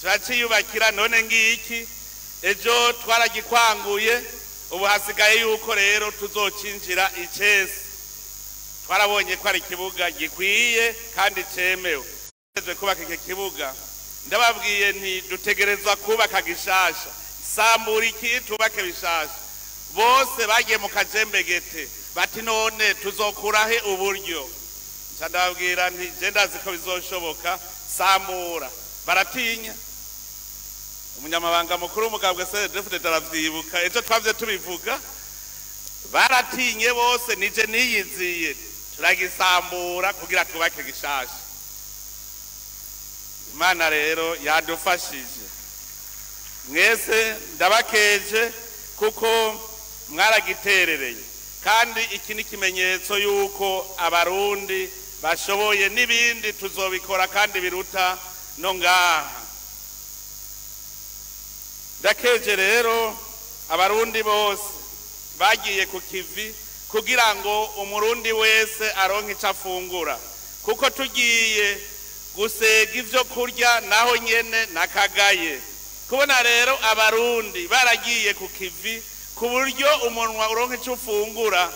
turaciyubakira none ngiki ejo twaragikwanguye ubu hasigaye yuko rero tuzocinjira icese twarabonye ko ari ikibuga gikwiye kandi cemewe kubaka iki kibuga ndababwiye nti dutegerezwa kubaka gishasha sambura iki tubake bishasha bose bagiye mu kajembegete bati none tuzokurahe uburyo ndababwira nti je ndazi ko bizoshoboka sambura baratinya umunyamabanga mukuru w'umugambwe CDF ndaravyibuka ejo twavye tubivuga baratinye bose nije niyiziye turagisambura kugira tubake gishasha Imana rero yadufashije mwese ndabakeje kuko mwaragiterereye kandi iki ni kimenyetso yuko abarundi bashoboye n'ibindi tuzobikora kandi biruta no ngaha ndakeje rero abarundi bose bagiye ku kivi kugira ngo umurundi wese aronke ico afungura kuko tugiye gusega ivyo kurya naho nyene nakagaye kubona rero abarundi baragiye ku kivi ku buryo umunwa uronke ico ufungura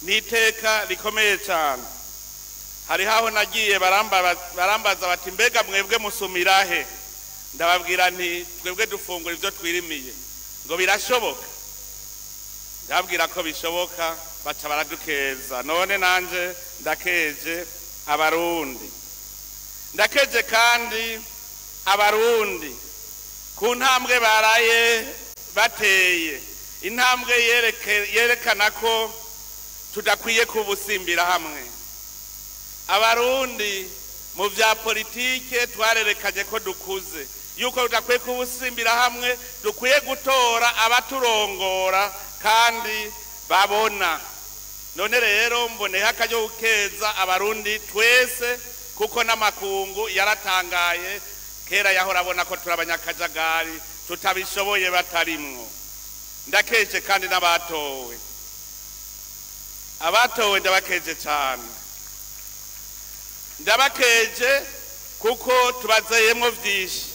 niteka rikomeye cyane hari haho nagiye barambaza bati mbega mwebwe musumirahe ndababwira nti twebwe dufungura ivyo twirimiye ngo birashoboka ndabwira ko bishoboka baca baradukeza none nanje ndakeje abarundi ndakeje kandi abarundi ku ntambwe baraye bateye intambwe yerekana ko tudakwiye kubusimbira hamwe abarundi mu vya politike twarerekanye ko dukuze yuko tudakwiye kubusimbira hamwe dukwiye gutora abaturongora kandi babona none rero mboneho akaryo gukeza abarundi twese kuko n'amakungu yaratangaye kera yahora abona ko turi abanyakajagari tutabishoboye batarimwo ndakeje kandi n'abatowe abatowe ndabakeje cyane ndabakeje kuko tubazeyemo byinshi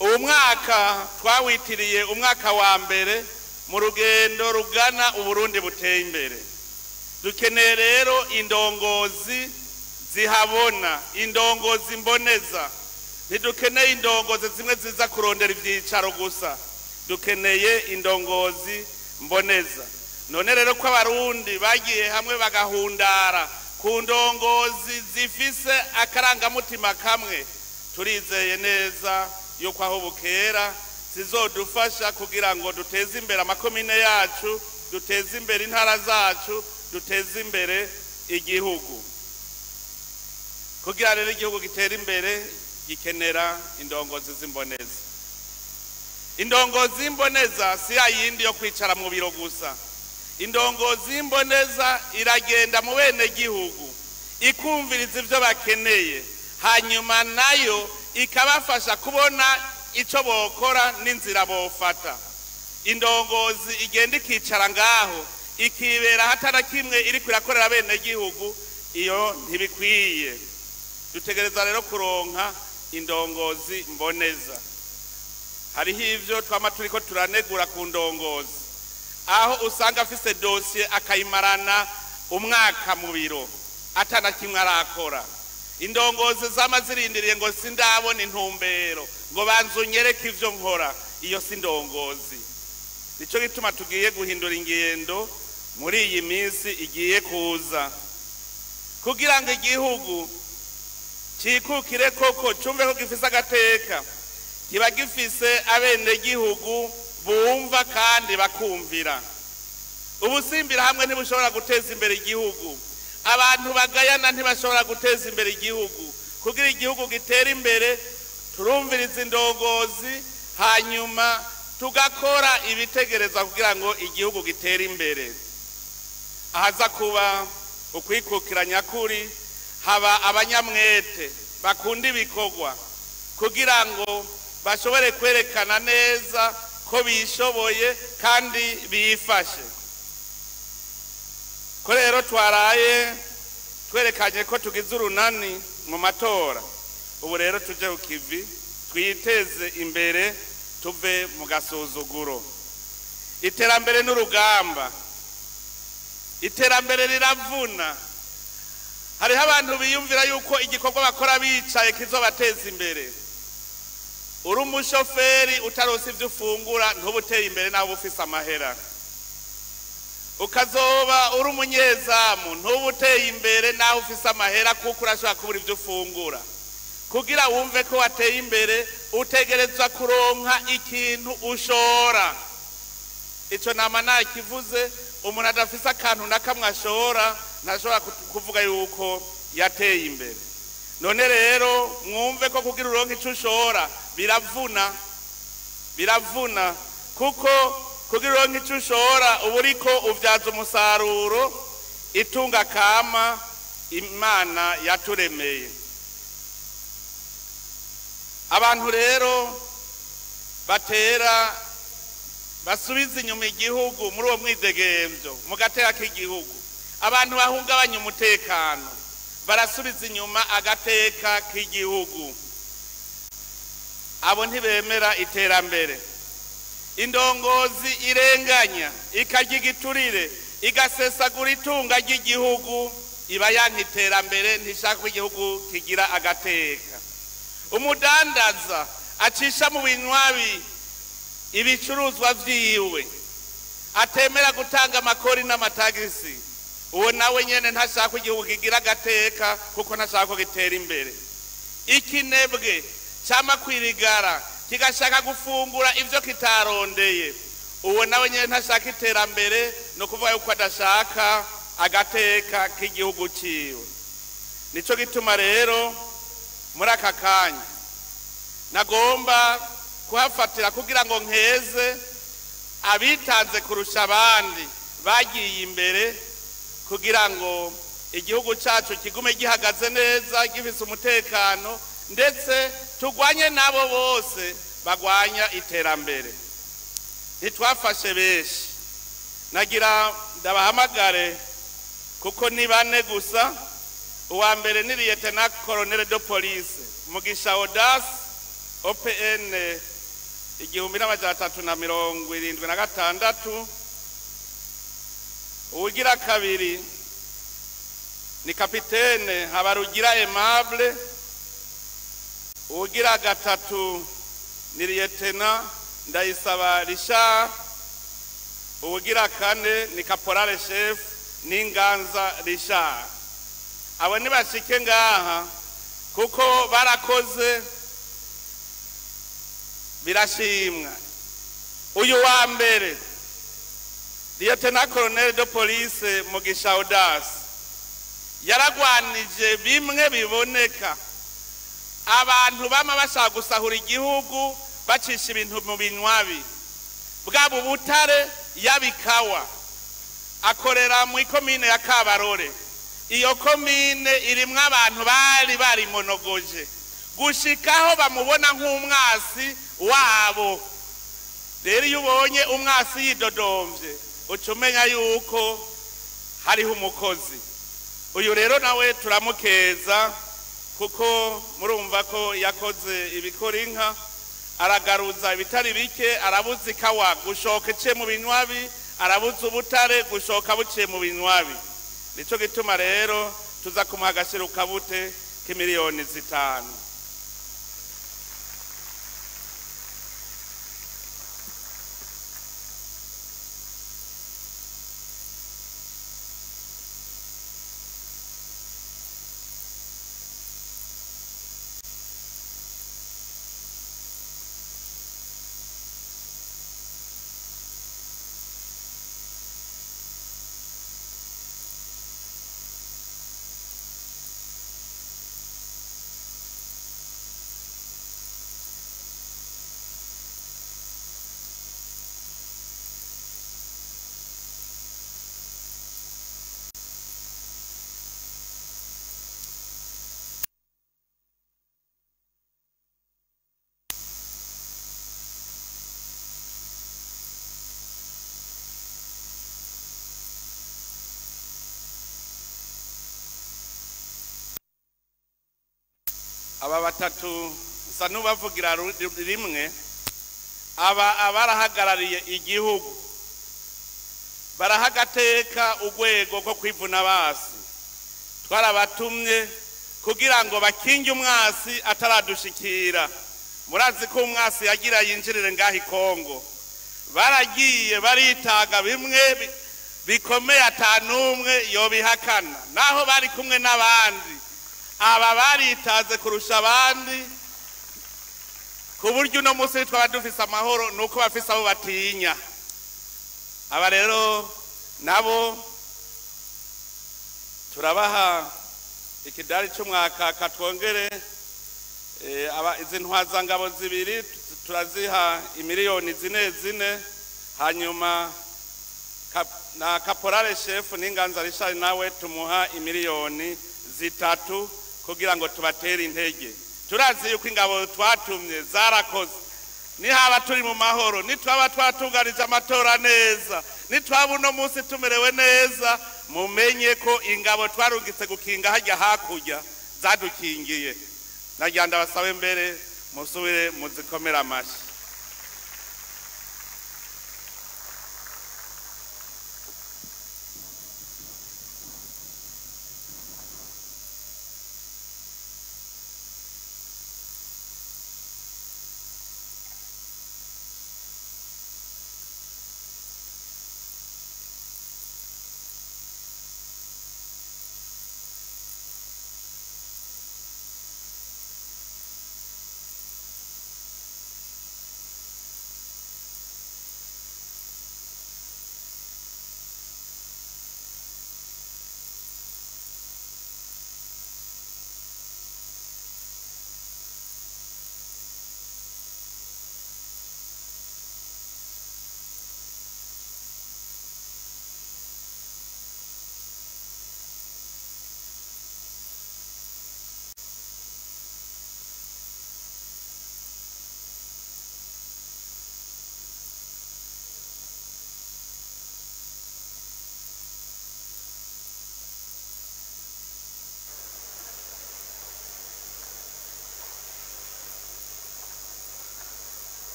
uwo mwaka twawitiriye umwaka wa mbere mu rugendo rugana uburundi buteye imbere dukeneye rero indongozi zihabona indongozi mboneza ntidukeneye indongozi zimwe ziza kurondera ibyicaro gusa dukeneye indongozi mboneza none rero ko abarundi bagiye hamwe bagahundara ku ndongozi zifise akarangamutima kamwe turizeye neza yuko aho bukera zizodufasha kugira ngo duteze imbere amakomine yacu duteze imbere intara zacu duteze imbere igihugu. Kugira rero igihugu gitera imbere gikenera indongozi z'imboneza. Indongozi y'imboneza si yayindi yo kwicara mu biro gusa. Indongozi y'imboneza iragenda mu bene gihugu ikumviriza ivyo bakeneye, hanyuma nayo ikabafasha kubona ico bokora n'inzira bofata. Indongozi igenda ikicara ngaho ikibera hatara kimwe iri kwirakorera bene gihugu, iyo ntibikwiye. Dutegereza rero kuronka indongozi mboneza. Hariho ivyo twama turiko turanegura ku ndongozi, aho usanga afise dossier akayimarana umwaka mu biro atana kimwe arakora. Indongozi zama zirindiriye ngo sindabona intumbero, ngo banzunyereke ivyo nkora, iyo si ndongozi. Nico gituma tugiye guhindura ingendo muri iyi minsi igiye kuza, kugira ngo igihugu cikukire koko cumve ko gifise agateka, kiba gifise abene gihugu bumva kandi bakumvira. Ubusimbira hamwe ntibushobora guteza imbere igihugu, abantu bagayana ntibashobora guteza imbere igihugu. Kugira igihugu gitera imbere turumviriza indongozi, hanyuma tugakora ibitegereza kugira ngo igihugu gitere imbere. Ahaza kuba ukwikukira nyakuri, haba abanyamwete bakunda ibikorwa kugira ngo bashobore kwerekana neza ko bishoboye kandi bifashe. Ko rero twaraye twerekanye ko tugize urunani mu matora, ubu rero tuje ku kivi twiteze imbere, tuve mu gasuzuguro. Iterambere n'urugamba, iterambere riravuna. Hariho abantu biyumvira yuko igikorwa bakora bicaye kizobateza imbere. Uri umushoferi utaronse ivyo ufungura ntubuteye imbere naho ufise amahera. Ukazoba uri umunyezamu ntubuteye imbere naho ufise amahera, kuko urashobora kubura ivyo ufungura. Kugira wumve ko wateye imbere utegerezwa kuronka ikintu ushora. Ico nama nakivuze, umuntu adafise akantu nakamwe ashora ntashobora kuvuga yuko yateye imbere. None rero mwumve ko kugira uronke ico ushora biravuna, kuko kugira uronke ico ushora uba uriko uvyaza umusaruro itunga kama Imana yaturemeye. Abantu rero batera basubiza inyuma igihugu muri uwo mwidegemvyo mu gateka k'igihugu. Abantu bahungabanya umutekano barasubiza inyuma agateka k'igihugu. Abo ntibemera iterambere. Indongozi irenganya, ikarya igiturire, igasesagura itunga ry'igihugu, iba yanka iterambere, ntishaka ko igihugu kigira agateka. Umudandaza acisha mu binywabi ibicuruzwa vyiwe, atemera gutanga amakori n'amatagisi, uwo nawe nyene ntashaka ko igihugu kigira agateka, kuko ntashaka ko gitera imbere. Ikinebwe cama kwirigara kigashaka gufungura ivyo kitarondeye, uwo nawe nyene ntashaka iterambere, no kuvuga yuko adashaka agateka k'igihugu ciwe. Nico gituma rero muri aka kanya nagomba kuhafatira kugira ngo nkeze abitanze kurusha abandi bagiye imbere, kugira ngo igihugu cacu kigume gihagaze neza, gifise umutekano, ndetse tugwanye nabo bose bagwanya iterambere. Ntitwafashe benshi, nagira ndabahamagare kuko ni bane gusa. Uwa mbere ni Lieutenant Colonel de Police Mugisha Audace, OPN 1376. Uwugira kabiri ni Kapitene Habarugira Aimable. Uwugira gatatu ni Lieutenant Ndayisaba Richard. Uwugira kane ni Caporal Chef Ninganza Richard. Abo nibashike ngaha kuko barakoze birashimwa. Uyu wa mbere Lieutenant Colonel de Police Mugisha Audace yaragwanije bimwe biboneka abantu bama bashaka gusahura igihugu bacisha ibintu mu binywabi bwabo butare yabikawa akorera mu ikomine ya Kabarore. Iyo komine irimwe abantu bari monogoje gushikaho bamubona nk'umwasi wabo. Rero iyo ubonye umwasi yidodomvye ucumenya yuko hariho umukozi. Uyu rero nawe turamukeza kuko murumva ko yakoze ibikora inka, aragaruza ibitari bike, arabuza ikawa gushoka iciye mu binywabi, arabuza ubutare gushoka buciye mu binywabi. Nico gituma rero tuza kumuha agashiro kabute k'imiliyoni 5. Aba batatu nsa n'ubavugira rimwe, abarahagarariye igihugu barahagateka urwego rwo kwivuna basi. Twarabatumye kugira ngo bakinge umwasi ataradushikira. Murazi ko umwasi yagira yinjirire ngaho Kongo, baragiye baritaga bimwe bikomeye atanumwe yobihakana, naho bari kumwe n'abandi. Aba baritaze kurusha abandi ku buryo uno munsi twaba dufise amahoro nuko bafise abo batinya. Aba rero nabo turabaha ikidari cy'umwaka katwongere izi ntwazangabo 2 turaziha imiliyoni 4 hanyuma na Caporale Chef n'Inganza Richard nawe tumuha imiliyoni 3 kugira ngo tubatere intege. Turazi yuko ingabo twatumye zarakoze. Nihaba turi mu mahoro, nitwaba twatunganije amatora neza, nitwaba uno munsi tumerewe neza, mumenye ko ingabo twarungitse gukinga hajya hakurya zadukingiye. Nagenda basabe mbere musubire muzikomera amashi.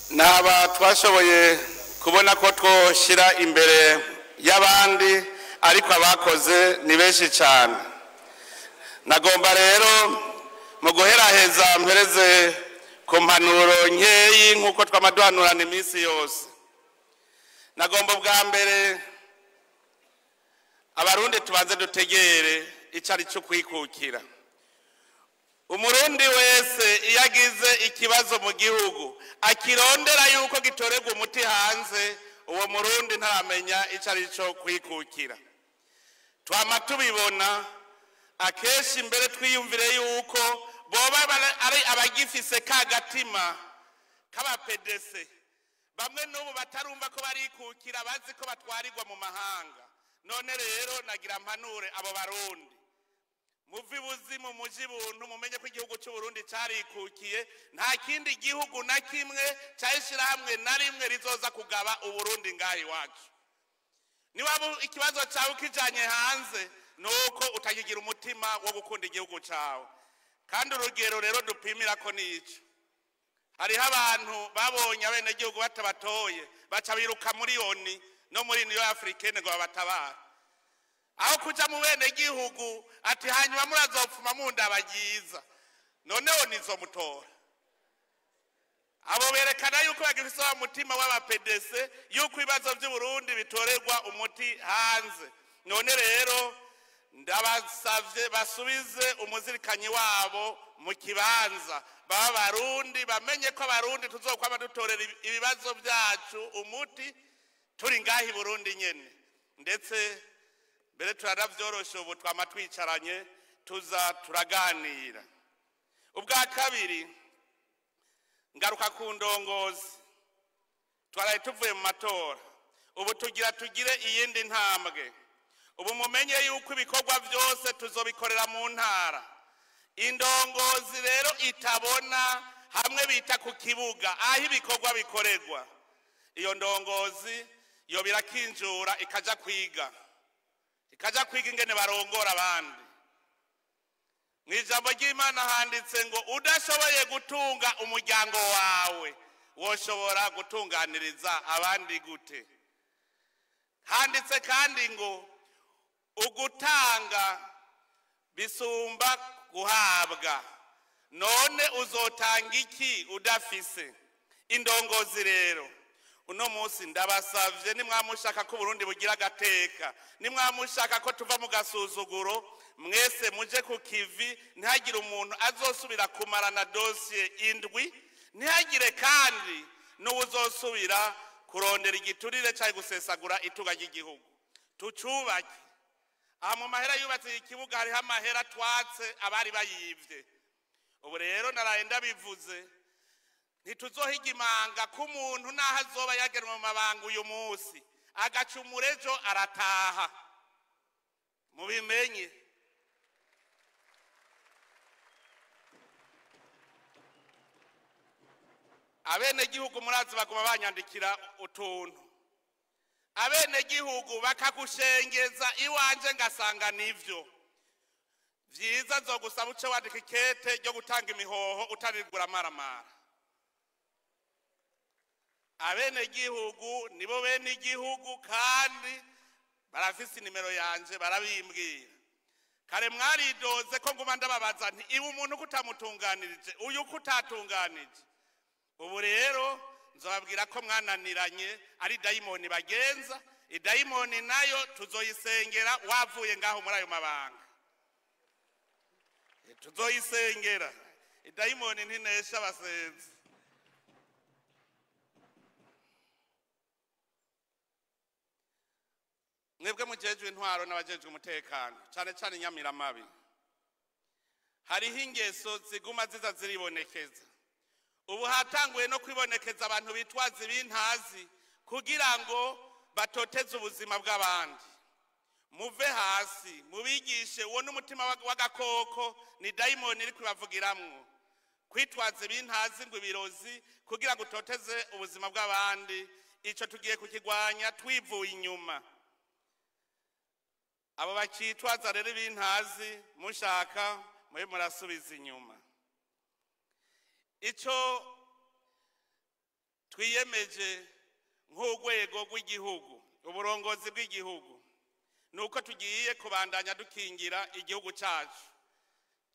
Naba twashoboye kubona ko twoshira imbere y'abandi, ariko abakoze ni benshi cyane. nagomba rero mu guheraheza mpereze ku mpanuro nkeyi nk'uko twamaduhanurana iminsi yose. Nagomba bwa mbere abarundi tubanze dutegere icyo ari cyo kwikukira. Umurundi wese iyo agize ikibazo mu gihugu akirondera yuko gitorerwa umuti hanze, uwo murundi ntaramenya icyo ari cyo kwikukira. Twama tubibona akenshi mbere twiyumvire yuko boba ari abagifise ka gatima k'abapedese, bamwe n'ubu batarumva ko barikukira, bazi ko batwarirwa mu mahanga. None rero nagira mpanure abo barundi, muvi buzimu muji buntu, mumenye ko igihugu cy'u Burundi carikukiye. Nta kindi gihugu na kimwe cyashirahamwe na rimwe rizoza kugaba uburundi ngaho iwacu. Niba ikibazo cyawe kijanye hanze, nuko utakigira umutima wo gukunda igihugu cyawe. Kandi urugero rero dupimira ko nico, hariho abantu babonye abenegihugu batabatoye baca biruka muri ONU no muri Union Africaine ngo babatabara, aho kuja mu benegihugu ati hanyuma murazopfuma mundabagiza. Noneho nizomutora. Abo berekana yuko bagifise umutima w'abapedese, yuko ibibazo by'u Burundi bitorerwa umuti hanze. None rero ndabasavye basubize umuzirikanyi wabo mu kibanza, baba barundi bamenye ko abarundi tuzokwama dutorera ibibazo byacu umuti turi ngahi Burundi nyene. Ndetse mbere turanavyorosha ubu twama twicaranye tuza turaganira. Ubwa kabiri ngaruka ku ndongozi, twaraye tuvuye mu matora, ubu tugire iyindi ntambwe. Ubu mumenye yuko ibikorwa byose tuzobikorera mu ntara. Indongozi rero itabona hamwe bita ku kibuga aho ibikorwa bikorerwa, iyo ndongozi yo birakinjura ikaja kwiga ingene barongora abandi. Mwijambo ry'Imana handitse ngo udashoboye gutunga umuryango wawe woshobora gutunganiriza abandi gute? Handitse kandi ngo ugutanga bisumba guhabwa. None uzotanga iki udafise? Indongozi rero uno munsi ndabasavye, nimwamushaka ko Burundi bugira agateka, nimwamushaka ko tuva mu gasuzuguro, mwese muje ku kivi. Ntihagire umuntu azosubira kumarana dossier indwi, ntihagire kandi n'uzosubira kurondera igiturire cyangwa gusesagura itunga ry'igihugu. Tucubake. Aha mu mahera yubatse ikibuga hariho amahera twatse abari bayivye. Ubu rero naraye ndabivuze, ntituzohiga imanga ko umuntu naho azoba yagenwe mu mabanga uyu munsi agacumura ejo arataha. Mubimenye. Abenegihugu murazi baguma banyandikira utuntu, abenegihugu bakagushengeza iwanje ngasanga nivyo vyiza. Nzogusaba uce wandika ikete ryo gutanga imihoho utaririgura amaramara. Abenegihugu nibo bene igihugu kandi barafise nimero yanje barabimbwira. Kare mwaridoze ko nguma ndababaza nti iwe umuntu kutamutunganirije uyu kutatunganije. Ubu rero nzobabwira ko mwananiranye ari dayimoni bagenza. Idayimoni nayo tuzoyisengera wavuye ngaho muri ayo mabanga, tuzoyisengera. Idayimoni ntinesha abasenzi. Mwebwe mujejwe intwaro n'abajejwe umutekano, cyane cyane Nyamiramabi, hariho ingeso ziguma ziza ziribonekeza. Ubu hatanguye no kwibonekeza abantu bitwaza ibintazi kugira ngo batoteze ubuzima bw'abandi. Muve hasi mubigishe, uwo n'umutima w'agakoko, ni dayimoni iri kubavugiramwo. Kwitwaza ibintazi ngo ibirozi kugira ngo utoteze ubuzima bw'abandi, ico tugiye kukigwanya twivuye inyuma. Abo bakitwaza rero ibintazi mushaka mwe murasubiza inyuma. Ico twiyemeje nk'urwego rw'igihugu, uburongozi bw'igihugu, nuko tugiye kubandanya dukingira igihugu cyacu.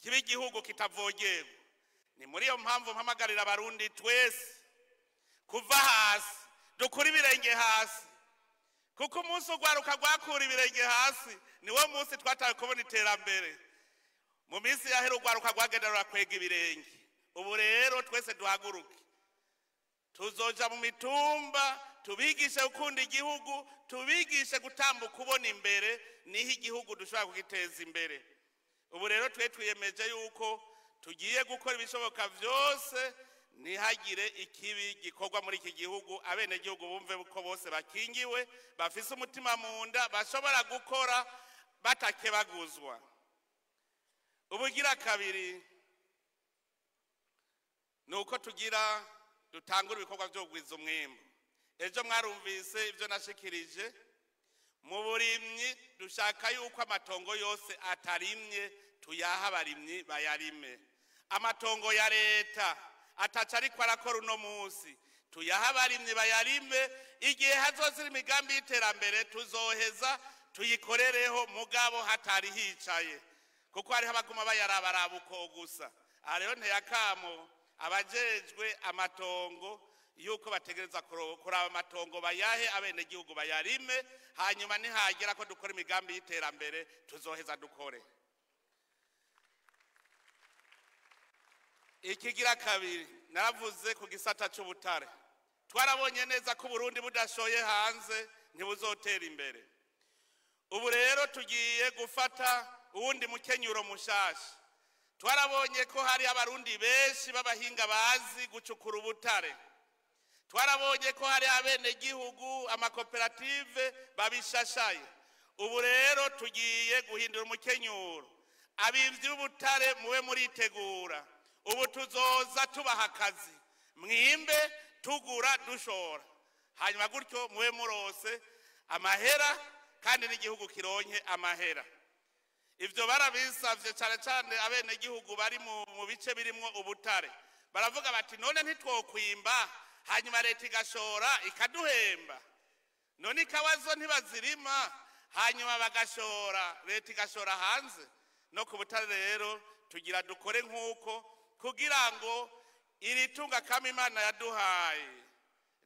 kibe igihugu kitavogerwa. Ni muri iyo mpamvu mpamagarira abarundi twese kuva hasi dukura ibirenge hasi, kuko umunsi ugwaruka gwakura ibirenge hasi niwo munsi twataye kubona iterambere. Mu minsi yahera ugwaruka gwagenderera kwega ibirenge, ubu rero twese duhaguruke tuzoja mu mitumba tubigishe gukunda igihugu, tubigishe gutambuka kubona imbere, niho igihugu dushobora kugiteza imbere. Ubu rero twiyemeje yuko tugiye gukora ibishoboka byose ntihagire ikibi gikorwa muri iki gihugu, abene gihugu bumve ko bose bakingiwe, bafise umutima mu nda, bashobora gukora batakebaguzwa. Ubugira kabiri nuko tugira dutangura ibikorwa byo kugwiza umwimbo. Ejo mwarumvise ibyo nashikirije, mu burimyi dushaka yuko amatongo yose atarimye tuyaha abarimyi bayarime. Amatongo ya leta ataca ariko arakora uno munsi tuyaha abarimyi bayarime, igihe hazozira imigambi y'iterambere tuzoheza tuyikorereho, mugabo hatari hicaye, kuko hariho abaguma bayarabaraba uko gusa. Aha rero nteyakamo abajejwe amatongo yuko bategereza kuraba amatongo bayahe abene gihugu bayarime, hanyuma nihagera ko dukora imigambi y'iterambere tuzoheza dukore. Ikigira kabiri naravuze ku gisata cy'ubutare. Twarabonye neza ko Burundi budashoye hanze ntibuzotera imbere. Ubu rero tugiye gufata uwundi mukenyuro mushasha. Twarabonye ko hari abarundi benshi b'abahinga bazi gucukura ubutare. Twarabonye ko hari abene gihugu amakoperative babishashaye. Ubu rero tugiye guhindura umukenyuro. Abivyi b'ubutare muwe muritegura. Ubu tuzoza tubaha akazi, mwimbe tugura dushora, hanyuma gutyo muwe murose amahera kandi n'igihugu kironke amahera. Ivyo barabisavye cyane cyane abene gihugu bari mu bice birimwo ubutare. Baravuga bati none ntitwokwimba hanyuma leta igashora ikaduhemba, none ikawazo ntibazirima hanyuma bagashora, leta igashora hanze. No ku butare rero tugira dukore nk'uko, kugira ngo iri tunga kama Imana yaduhaye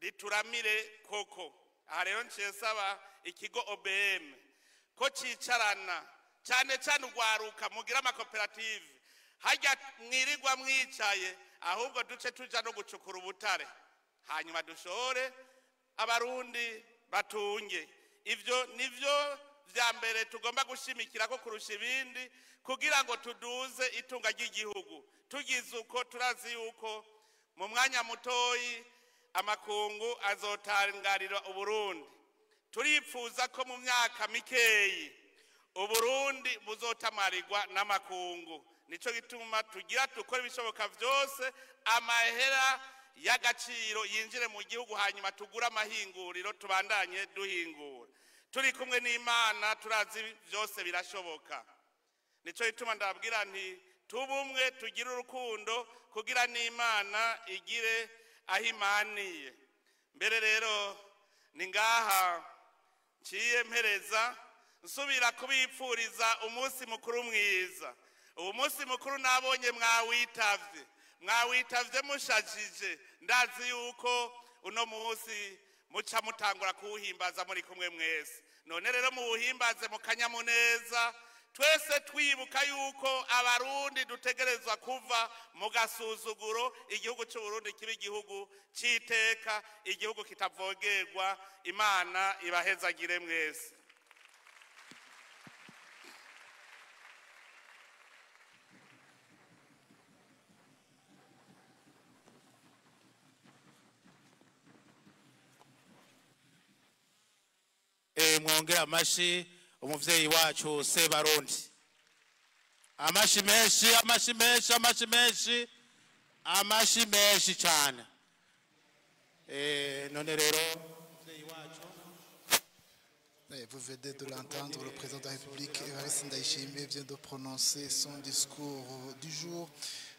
rituramire koko. Aha rero nsaba ikigo OBM ko cicarana cyane cyane ugwaruka mugira amakoperative, hajya mwirirwa mwicaye, ahubwo duce tuja no gucukura ubutare hanyuma dushore abarundi batunge. Ivyo nivyo vya mbere tugomba gushimikira ko kurusha ibindi, kugira ngo tuduze itunga ry'igihugu. Tugize uko turazi yuko mu mwanya mutoyi amakungu azotangarira Uburundi. Turipfuza ko mu myaka mikeyi Uburundi buzotamarirwa n'amakungu. Nico gituma tugira dukora ibishoboka byose amahera y'agaciro yinjire mu gihugu, hanyuma tugura amahinguriro tubandanye duhingura. Turi kumwe n'Imana turazi byose birashoboka. Nico gituma ndabwira nti tubumwe tugira urukundo kugira n'Imana igire ahimaniye. Mbere rero ni ngaha ciye mpereza nsubira kubipfuriza umunsi mukuru mwiza. Uwo munsi mukuru nabonye mwawitavye mushajije, ndazi yuko uno munsi muca mutangura kuwuhimbaza muri kumwe mwese. None rero muwuhimbaze mu kanyamuneza, twese twibuka yuko abarundi dutegerezwa kuva mu gasuzuguro, igihugu cy'u Burundi kiba igihugu cy'iteka, igihugu kitavogerwa. Imana ibahezagire mwese. Mwongera amashi umuvyeyi wacu Sebarundi. Amashi menshi, amashi menshi, amashi menshi, amashi menshi cyane. None rero umuvyeyi wacu. Vous venez de l'entendre, le président de la République Evariste Ndayishimiye vient de prononcer son discours du jour.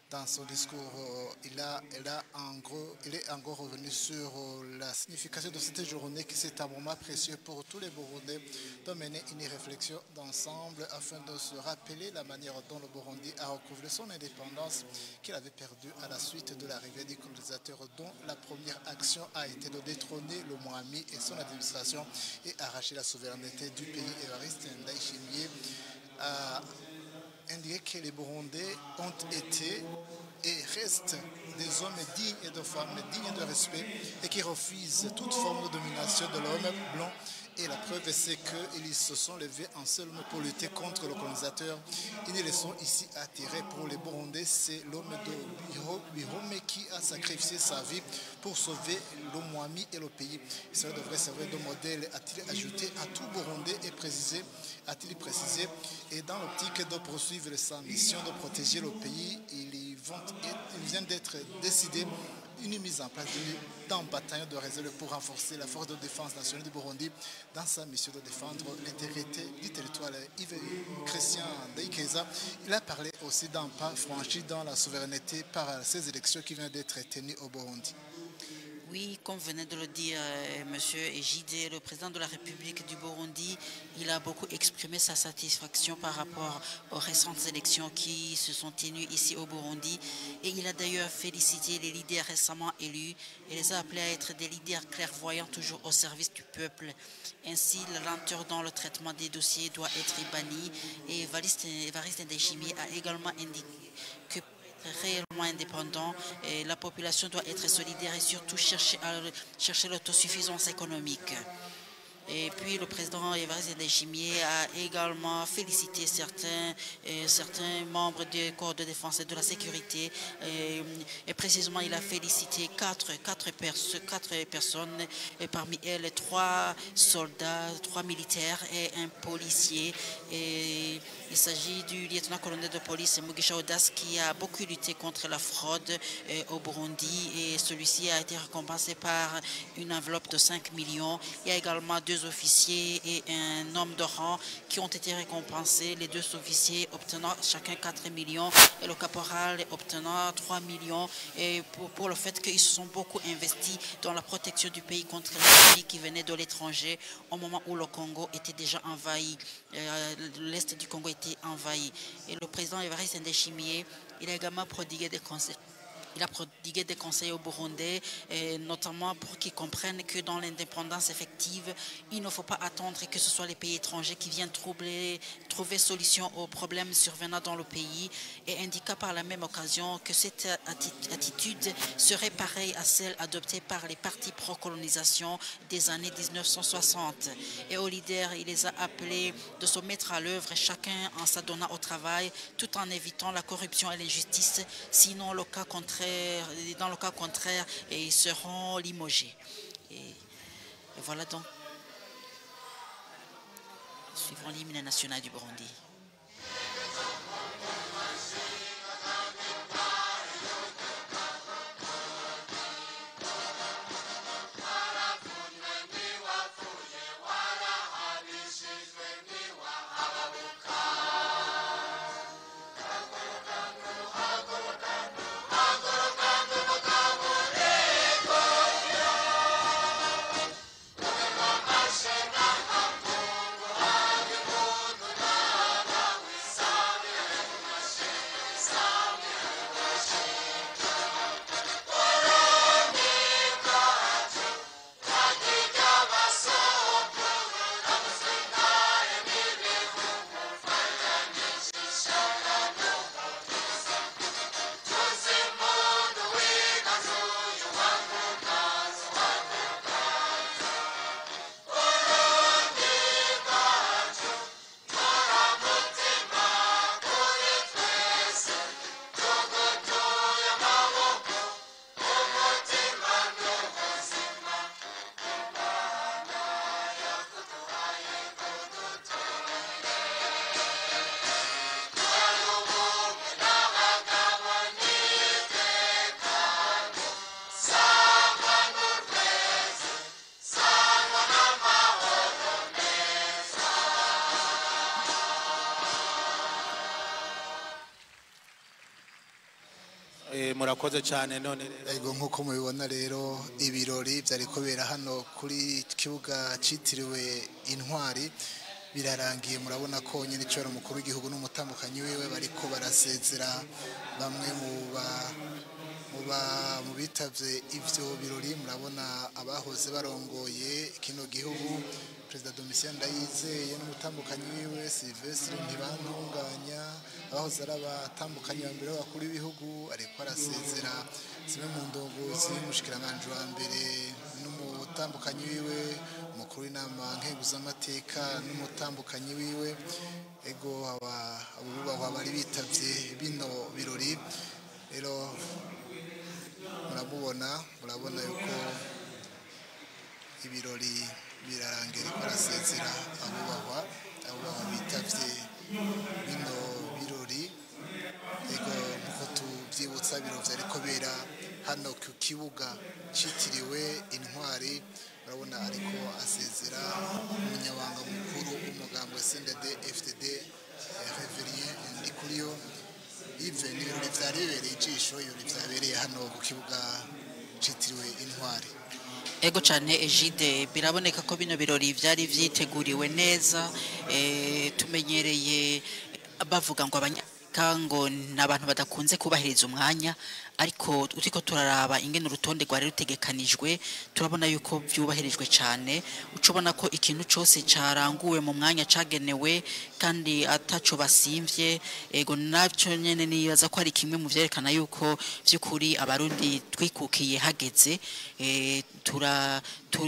Dans son discours, il est en gros revenu sur la signification de cette journée qui c'est un moment précieux pour tous les Burundais de mener une réflexion d'ensemble afin de se rappeler la manière dont le Burundi a recouvré son indépendance qu'il avait perdue à la suite de l'arrivée des colonisateurs dont la première action a été de détrôner le Moami et son administration et arracher la souveraineté du pays. Évariste Ndayishimiye a indiqué que les Burundais ont été et restent des hommes dignes et de femmes dignes de respect et qui refusent toute forme de domination de l'homme blanc. Et la preuve, c'est qu'ils se sont levés en seul homme pour lutter contre le colonisateur. Ils ne les sont ici attirés pour les Burundais. C'est l'homme de Birome qui a sacrifié sa vie pour sauver le Moami et le pays. Cela devrait servir de modèle, a-t-il ajouté, à tout Burundais et a-t-il précisé. Et dans l'optique de poursuivre sa mission de protéger le pays, il vient d'être décidé une mise en place d'un bataillon de réserve pour renforcer la force de défense nationale du Burundi dans sa mission de défendre l'intégrité du territoire. Yves Christian Ndayikeza, il a parlé aussi d'un pas franchi dans la souveraineté par ces élections qui viennent d'être tenues au Burundi. Oui, comme venait de le dire Monsieur Ejide, le président de la République du Burundi, il a beaucoup exprimé sa satisfaction par rapport aux récentes élections qui se sont tenues ici au Burundi. Et il a d'ailleurs félicité les leaders récemment élus et les a appelés à être des leaders clairvoyants toujours au service du peuple. Ainsi, la lenteur dans le traitement des dossiers doit être bannie. Et Évariste Ndayishimiye a également indiqué que réellement indépendant et la population doit être solidaire et surtout chercher l'autosuffisance économique. Et puis le président Évariste Ndayishimiye a également félicité certains membres du corps de défense et de la sécurité. Et précisément, il a félicité quatre personnes, et parmi elles 3 soldats, 3 militaires et un policier. Et il s'agit du lieutenant-colonel de police Mugisha Audas qui a beaucoup lutté contre la fraude au Burundi et celui-ci a été récompensé par une enveloppe de 5 millions. Il y a également 2 officiers et un homme de rang qui ont été récompensés, les 2 officiers obtenant chacun 4 millions et le caporal obtenant 3 millions et pour le fait qu'ils se sont beaucoup investis dans la protection du pays contre les ennemis qui venaient de l'étranger au moment où le Congo était déjà envahi, l'Est du Congo était envahi. Et le président Évariste Ndayishimiye, il a également prodigué des conseils. Il a prodigué des conseils aux Burundais, notamment pour qu'ils comprennent que dans l'indépendance effective, il ne faut pas attendre que ce soit les pays étrangers qui viennent trouver solution aux problèmes survenant dans le pays et indiqua par la même occasion que cette attitude serait pareille à celle adoptée par les partis pro-colonisation des années 1960. Et aux leaders, il les a appelés de se mettre à l'œuvre, chacun en s'adonnant au travail, tout en évitant la corruption et l'injustice, sinon dans le cas contraire, ils seront limogés. Et voilà donc, suivant l'hymne national du Burundi. murakoze cyane none ego nkuko mubibona rero ibirori byari kubera hano kuri kibuga citiriwe intwari birarangiye murabona ko nyine cyoro mukuru w'igihugu n'umutambukanyi wiwe bariko barasezera bamwe mu bitavye ivyo birori murabona abahoze barongoye kino gihugu Perezida Domitien Ndayizeye n'umutambukanyi wiwe Sylvestre Ntibantunganya abahoze ari abatambukanyi ba mbere bakuru b'ibihugu ariko arasezera zimwe mu ndongozi y'umushikiranganje wa mbere n'umutambukanyi wiwe umukuru w'inama nkenguzamateka n'umutambukanyi wiwe ego abubahwa bari bitavye bino birori rero murabona yuko ibirori birarangira barasezera abubahwa bitavye bino birori ego nkuko tuvyibutsa biro vyariko bera hano ku kibuga citiriwe intwari urabona ariko asezera umunyabanga mukuru w'umugambwe CNDD FDD Reverien Ndikuriyo ivyo ni ibirori vyari bibereye ijisho ibirori vyabereye hano ku kibuga citiriwe intwari. Ego cyane Egide biraboneka ko bino birori byari vyiteguriwe neza tumenyereye bavuga ngo abanyafrika ngo nabantu badakunze kubahiriza umwanya ariko utiko turaraba ingene urutonde rwari rutegekanijwe turabona yuko byubahirijwe cyane ucubona ko ikintu cyose caranguwe mu mwanya cagenewe kandi ataco basimvye ego nacyo nyene nibaza ko ari kimwe mu vyerekana yuko vyukuri abarundi twikukiye hageze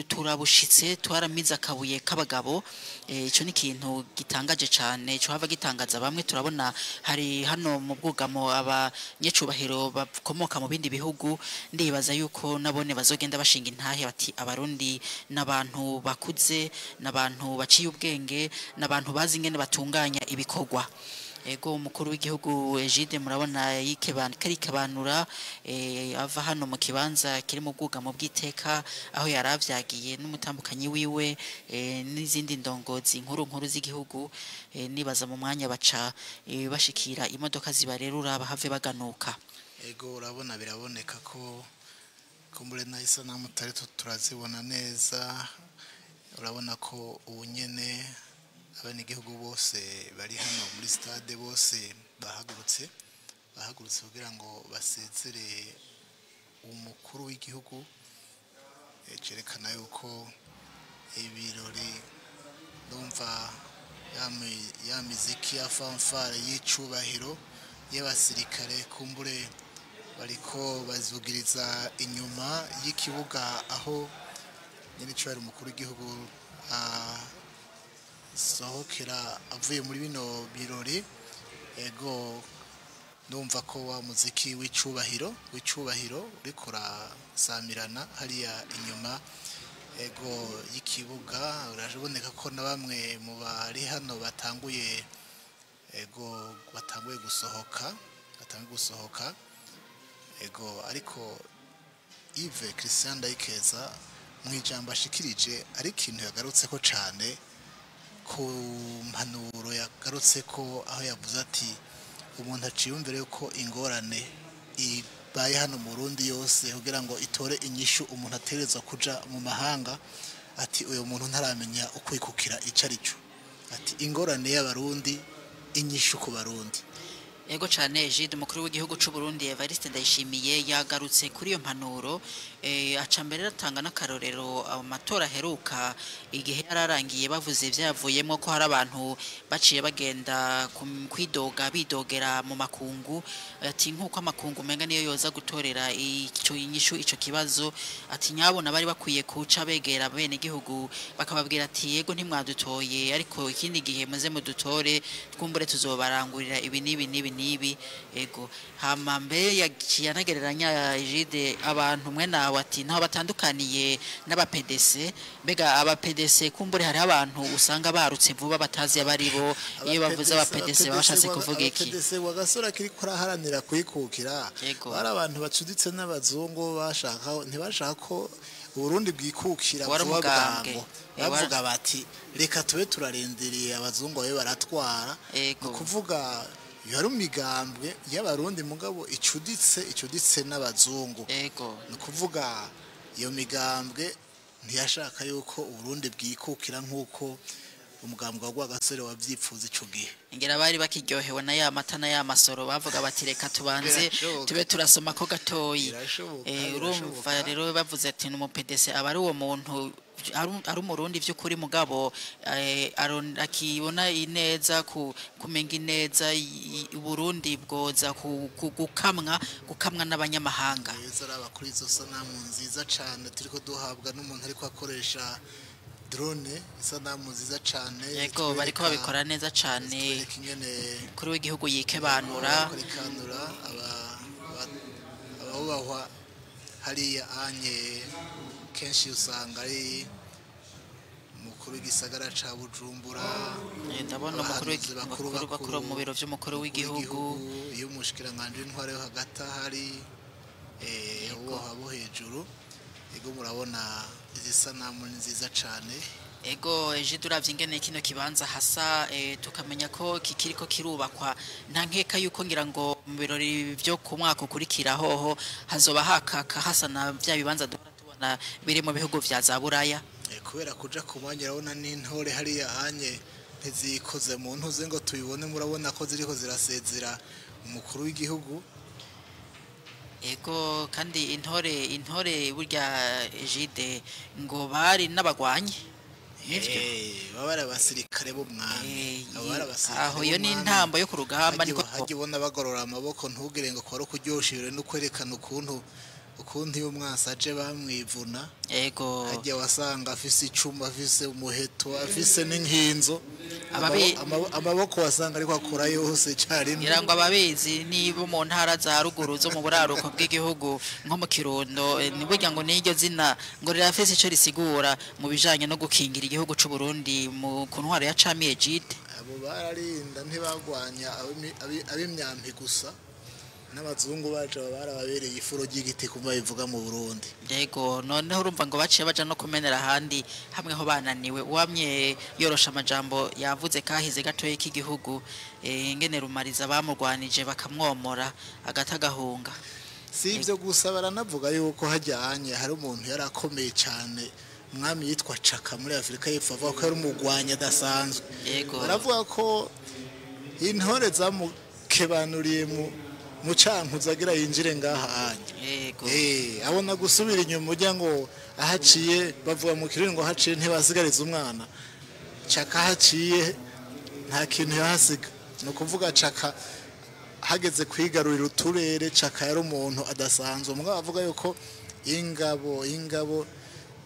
turabushitse twaramiza akabuye k'abagabo ico ni ikintu gitangaje cyane cyo hava gitangaza bamwe turabona hari hano mu bwugamo abanyecubahiro bakomoka mu bindi bihugu ndibaza yuko nabone bazogenda bashinga intahe bati abarundi nabantu bakuze nabantu baciye ubwenge nabantu bazi ingene batunganya ibikorwa ego umukuru w'igihugu Egide murabona karikabanura ava hano mu kibanza kiri mu bwugamo bw'iteka aho yaravyagiye n'umutambukanyi wiwe n'izindi ndongozi nkuru z'igihugu nibaza mu mwanya baca bashikira imodoka zibarerura bahave baganuka ego urabona biraboneka ko kumbure nahise namutari turazibona neza urabona ko ubunyene abanyagihugu bose bari hano muri stade bose bahagurutse kugira ngo basezere umukuru w'igihugu cerekana yuko ibirori ndumva ya miziki ya fanfare y'icubahiro y'abasirikare kumbure bariko bazugiriza inyuma y'ikibuga aho nyene cyari umukuru w'igihugu sohokera avuye muri bino birori ego ndumva ko wa muziki w'icubahiro uriko urasamirana hariya inyuma ego y'ikibuga uraboneka ko na bamwe mu bari hano batanguye gusohoka ego ariko Yves Christian Ndayikeza mu ijambo ashikirije ari ikintu yagarutse ko cyane ku mpanuro yagarutse ko aho yavuze ati umuntu aciyumvire yuko ingorane ibaye hano mu Burundi yose kugira ngo itore inyishu umuntu atereza kuja mu mahanga ati uyo muntu ntaramenya ukwikukira icarico ati ingorane y'abarundi inyishu ku barundi Ego cyane Egide umukuru w'igihugu cy'u Burundi Evariste Ndayishimiye yagarutse kuri iyo mpanuro aca mbere ratanga n'akarorero amatora heruka igihe yararangiye bavuze byavuyemo ko hari abantu baciye bagenda kwidoga bidogera mu makungu ati nkuko amakungu menga niyo yoza gutorera ico inyishu ico kibazo ati nyabona bari bakwiye kuca begera bene gihugu bakababwira ati yego ntimwadutoye ariko ikindi gihe muze mudutore twumbure tuzobarangurira ibi nibi ego hama mbe yanagereranya Egide abantu mwe nawe ati ntaho batandukaniye n'aba PDC mbega aba PDC kumbure hari abantu usanga barutse vuba batazi abaribo iyo bavuze aba PDC bashatse kuvuga iki PDC wagasora kiri kuraharanira kwikukira bari abantu bacuditse n'abazungu ntibashaka ko Burundi bwikukira vuba bwango bavuga bati reka tube turarindiriye abazungu babe baratwara kuvuga yari umigambwe y'abarundi mugabo icuditse n'abazungu ego ni kuvuga iyo migambwe ntiyashaka yuko uburundi bwikukira nk'uko umugambwe wa Rwagasore wavyipfuza ico gihe ingera bari bakiryohewe na ya mata na ya masoro bavuga bati reka tubanze tube turasoma ko gatoyi urumva rero bavuze ati n'umupedese aba ari uwo muntu ari umurundi vy'ukuri mugabo akibona ineza kumenga ineza Burundi bwoza gukamwa n'abanyamahanga araba kuri izo sanamu nziza cane turiko duhabwa n'umuntu ariko akoresha drone isanamu nziza cane yego bariko babikora neza cane kuri w'igihugu yikebanura abahwa hariya anye kenshi usanga ari umukuru w'igisagara ca Bujumbura ndabona bakuru mu biro vy'umukuru w'igihugu iyo umushikiranganje w'intware yo hagati hari abo hejuru ego murabona izi sanamu nziza cane ego eje duravye ingene kino kibanza hasa tukamenya ko kikiriko kirubakwa nta nkeka yuko ngira ngo mu birori byo ku mwaka ukurikira hoho hazoba hakaka hasana bya bibanza tubona biri mu bihugu vya za Buraya kubera kuja kumwanya urabona n'intore hariya anye ntizikoze mu ntuze ngo tuyibone murabona ko ziriko zirasezera umukuru w'igihugu ego kandi intore burya Jide ngo bari n'abagwanyi nivyo babara abasirikare bo mwami aho yo ni intambo yo ku rugamba niko hagibona bagorora amaboko ntugire ngo kwaro kuryoshire no kwerekana ukuntu iyo mwasaje bamwivuna ego hajya wasanga afise icuma afise umuheto afise n'inkinzo amaboko wasanga ariko akora yose cyari ngira ngo ababizi nibo mu ntara za ruguru zo mu buraruko bw'igihugu nko mu Kirundo niburya ngo n'iryo zina ngo rirafise ico risigura mu bijanye no gukingira igihugu c'u Burundi mu kuntwaro ya Camiye Jide abo bararinda ntibagwanya ab'imyampi gusa n'abazungu baje barababereye ifuro ry'igiti kuma bivuga mu Burundi yego noneho urumva ngo baciye baja no kumenera handi hamwe ho bananiwe uwamye yorosha amajambo yavuze kahize gatoye k'igihugu ingene rumariza bamurwanije bakamwomora agatagahunga si ivyo gusa baranavuga yuko hajyanye hari umuntu yarakomeye cyane umwami yitwa Chaka muri Afrika y'Epfo avuga ko yari umugwanya dasanzwe yego baravuga ko intore zamukebanuriye mu cankuzo agira yinjire ngaha anye yego abona gusubira inyuma ujya ngo ahaciye bavuga mu kiruri ngo haciye ntibasigariza umwana Chaka haciye nta kintu yahasiga no kuvuga Chaka hageze kwigarurira uturere Chaka yari umuntu adasanzwe umwe avuga yuko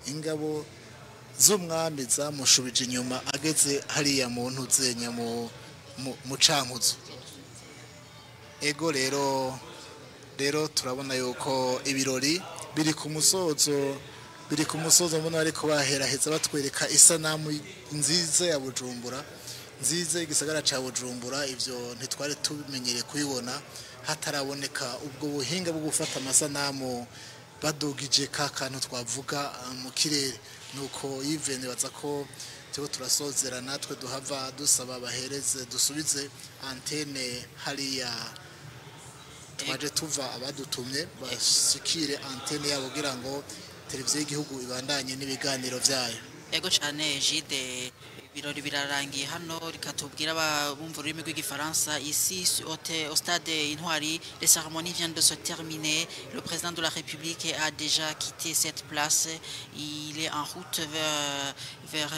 ingabo z'umwami zamushubije inyuma ageze hariya muntu zenya mu cankuzo ego rero turabona yuko ibirori biri ku musozo mbona ariko baheraheza batwereka isanamu nziza ya Bujumbura nziza igisagara ca Bujumbura ivyo ntitwari tubimenyereye kubibona hataraboneka ubwo buhinga bwo gufata amasanamu badugije ka kantu twavuga mu kirere nuko yivene baza ko cyo turasozera natwe duhava dusaba bahereze dusubize antene hariya twaje tuva abadutumye bashikire antene yabo kugira ngo televiziyo y'igihugu ibandanye n'ibiganiro vyayo yego cyane Jide birori birarangiye hano rikatubwira abumva ururimi rw'igifaransa ici au stade Intwari les cérémonies viennent de se terminer le président de la République a déjà quitté cette place il est en route vers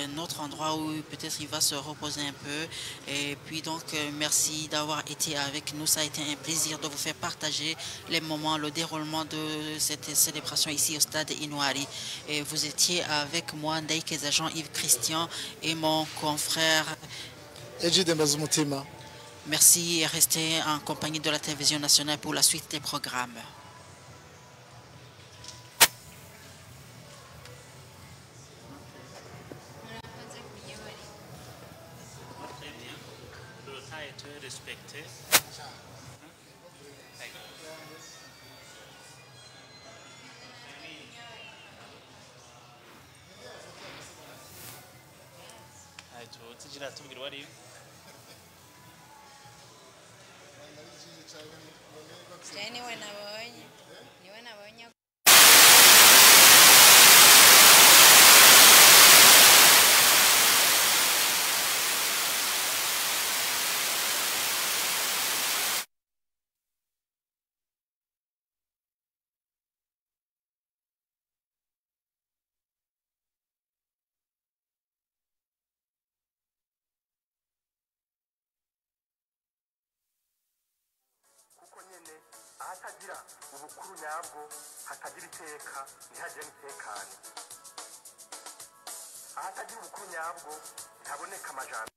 un autre endroit où peut-être il va se reposer un peu et puis donc merci d'avoir été avec nous ça a été un plaisir de vous faire partager les moments le déroulement de cette célébration ici au stade Intwari et vous étiez avec moi Ndaikeza Jean-Yves Christian et mon confrère Ejide Mbazumutima. Merci et restez en compagnie de la télévision nationale pour la suite des programmes. tugira tubwira wari niwe nabonye ahatagira ubukuru nyabwo hatagira iteka ntihagire n'itekane ahatagira ubukuru nyabwo ntihaboneka amajambere